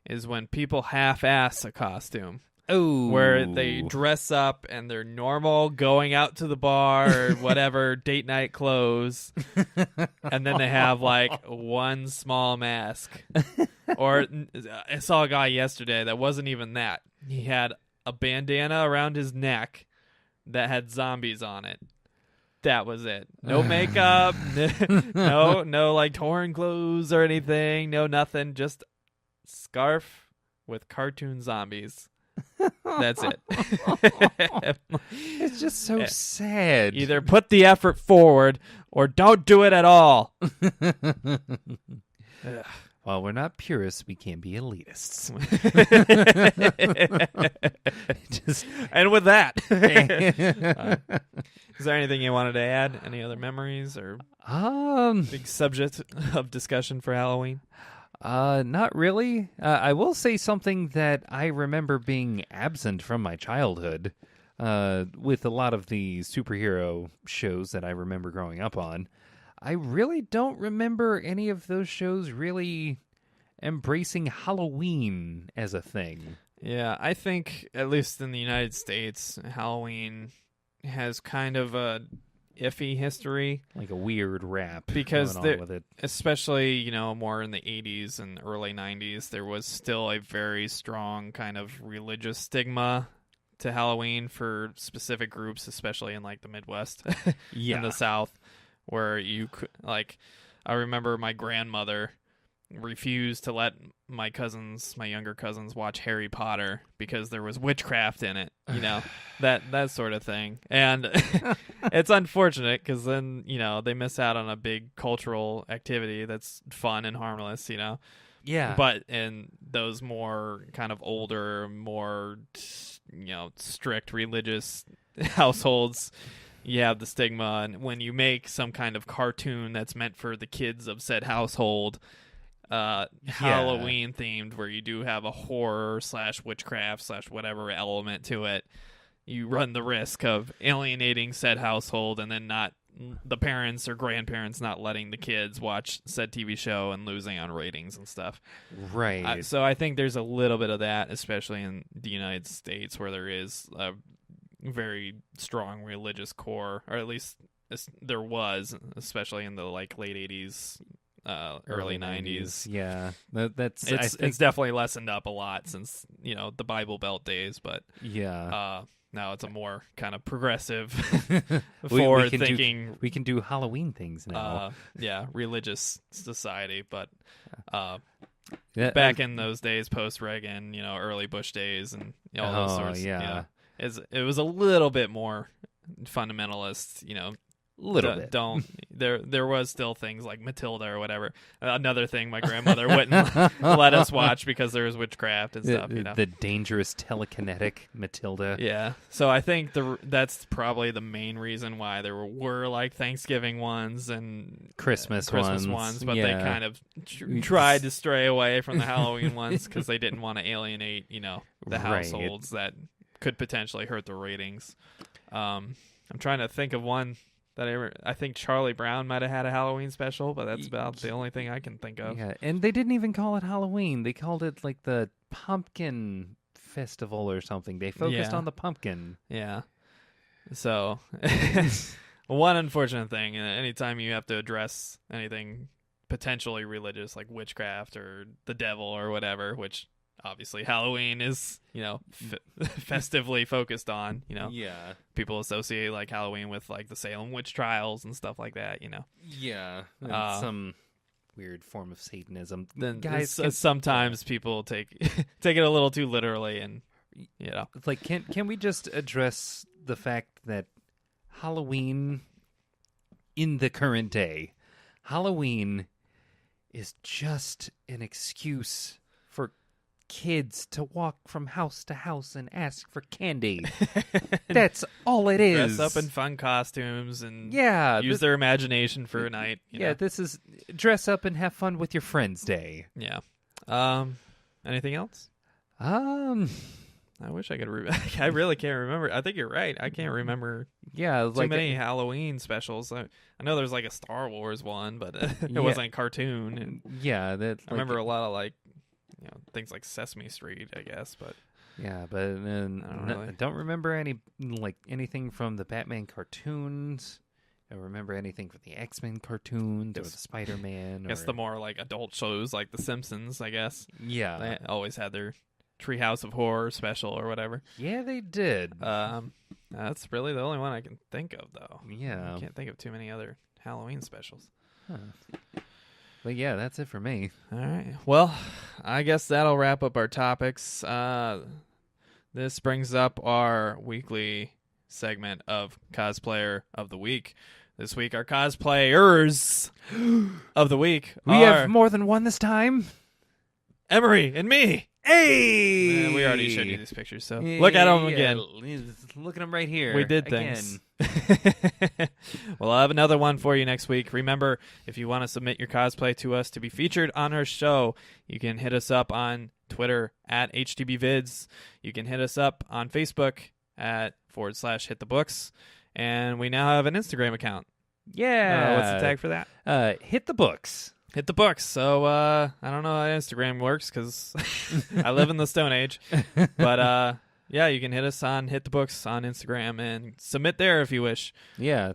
is when people half-ass a costume. Oh. Where they dress up and they're normal going out to the bar or whatever date night clothes, and then they have like one small mask. Or I saw a guy yesterday that wasn't even that. He had a bandana around his neck that had zombies on it. That was it. No makeup, no like torn clothes or anything, no nothing, just scarf with cartoon zombies. That's it. It's just so sad. Either put the effort forward or don't do it at all. While we're not purists, we can be elitists. And with that, is there anything you wanted to add? Any other memories or big subject of discussion for Halloween? Not really. I will say something that I remember being absent from my childhood. With a lot of the superhero shows that I remember growing up on, I really don't remember any of those shows really embracing Halloween as a thing. Yeah, I think, at least in the United States, Halloween has kind of a iffy history. Like a weird rap because going on with it. Especially, more in the 80s and early 90s, there was still a very strong kind of religious stigma to Halloween for specific groups, especially in like the Midwest and the South, where you could, like, I remember my grandmother refused to let my younger cousins, watch Harry Potter because there was witchcraft in it, that sort of thing. And it's unfortunate because then, they miss out on a big cultural activity that's fun and harmless, Yeah. But in those more kind of older, more, strict religious households, you have the stigma, and when you make some kind of cartoon that's meant for the kids of said household, Halloween themed, where you do have a horror / witchcraft / whatever element to it, you run the risk of alienating said household, and then not the parents or grandparents not letting the kids watch said TV show and losing on ratings and stuff. Right. So I think there's a little bit of that, especially in the United States, where there is a very strong religious core, or at least there was, especially in the late 80s, early 90s. Yeah, It's definitely lessened up a lot since the Bible Belt days, but yeah. Now it's a more kind of progressive, we forward-thinking. We can do Halloween things now. Religious society. But Yeah, back in those days, post-Reagan, early Bush days, and all those sorts. Yeah. It was a little bit more fundamentalist. Bit. There was still things like Matilda or whatever. Another thing my grandmother wouldn't let us watch because there was witchcraft and stuff. The dangerous telekinetic Matilda. Yeah. So I think that's probably the main reason why there were like Thanksgiving ones and Christmas ones, but they kind of tried to stray away from the Halloween ones because they didn't want to alienate, the households that could potentially hurt the ratings. I'm trying to think of one that I think Charlie Brown might have had a Halloween special, but that's about the only thing I can think of. Yeah, and they didn't even call it Halloween. They called it like the Pumpkin Festival or something. They focused on the pumpkin. Yeah. So, one unfortunate thing, anytime you have to address anything potentially religious like witchcraft or the devil or whatever, which obviously Halloween is, festively focused on, Yeah. People associate like Halloween with like the Salem witch trials and stuff like that, Yeah. Some weird form of Satanism. Then Guys, sometimes people take it a little too literally, and it's like, can we just address the fact that Halloween in the current day, Halloween is just an excuse for kids to walk from house to house and ask for candy. That's all it is. Dress up in fun costumes and use their imagination for a night. This is dress up and have fun with your friends day. Yeah. Anything else? I wish I could. I really can't remember. I think you're right. I can't remember. Yeah, too many Halloween specials. I know there's like a Star Wars one, but it wasn't a cartoon. And I remember a lot of things like Sesame Street, I guess. But I don't remember anything from the Batman cartoons. I don't remember anything from the X-Men cartoons or the Spider-Man. I guess the more like adult shows like The Simpsons, I guess. Yeah, they always had their Treehouse of Horror special or whatever. Yeah, they did. That's really the only one I can think of, though. Yeah. I can't think of too many other Halloween specials. But yeah, that's it for me. All right. Well, I guess that'll wrap up our topics. This brings up our weekly segment of Cosplayer of the Week. This week, our cosplayers of the week We have more than one this time. Emery and me. Hey! We already showed you these pictures, so look at them again. Look at them right here. We did things. Well, I'll have another one for you next week. Remember, if you want to submit your cosplay to us to be featured on our show, you can hit us up on Twitter at HTBVids. You can hit us up on Facebook at /HitTheBooks. And we now have an Instagram account. Yeah. What's the tag for that? Hit the Books. Hit the Books. So I don't know how Instagram works because I live in the Stone Age. But you can hit us on Hit the Books on Instagram and submit there if you wish. Yeah.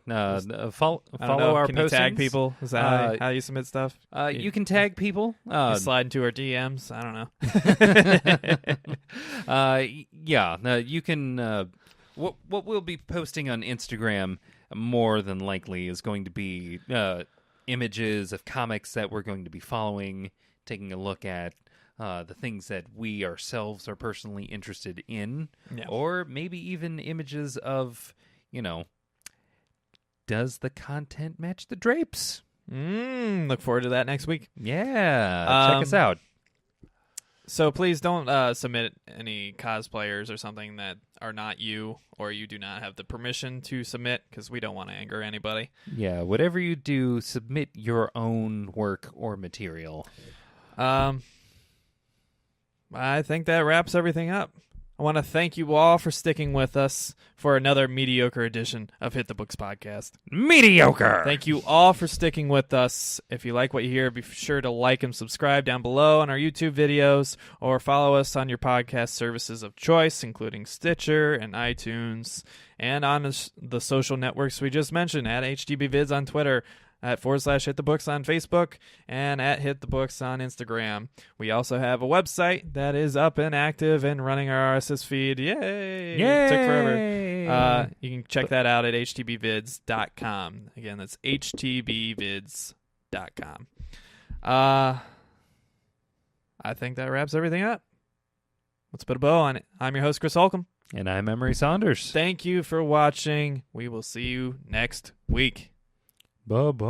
Follow our Can postings. you tag people? Is that how you submit stuff? You can tag people. You slide into our DMs. I don't know. You can. What we'll be posting on Instagram more than likely is going to be images of comics that we're going to be following, taking a look at the things that we ourselves are personally interested in, or maybe even images of, does the content match the drapes? Look forward to that next week. Yeah, check us out. So please don't submit any cosplayers or something that are not you, or you do not have the permission to submit, because we don't want to anger anybody. Yeah, whatever you do, submit your own work or material. I think that wraps everything up. I want to thank you all for sticking with us for another mediocre edition of Hit the Books Podcast. Mediocre! Thank you all for sticking with us. If you like what you hear, be sure to like and subscribe down below on our YouTube videos, or follow us on your podcast services of choice, including Stitcher and iTunes, and on the social networks we just mentioned, at HTBVids on Twitter, at /HitTheBooks on Facebook, and at HitTheBooks on Instagram. We also have a website that is up and active and running our RSS feed. Yay! Yay! It took forever. You can check that out at htbvids.com. Again, that's htbvids.com. I think that wraps everything up. Let's put a bow on it. I'm your host, Chris Holcomb. And I'm Emery Saunders. Thank you for watching. We will see you next week. Bye-bye.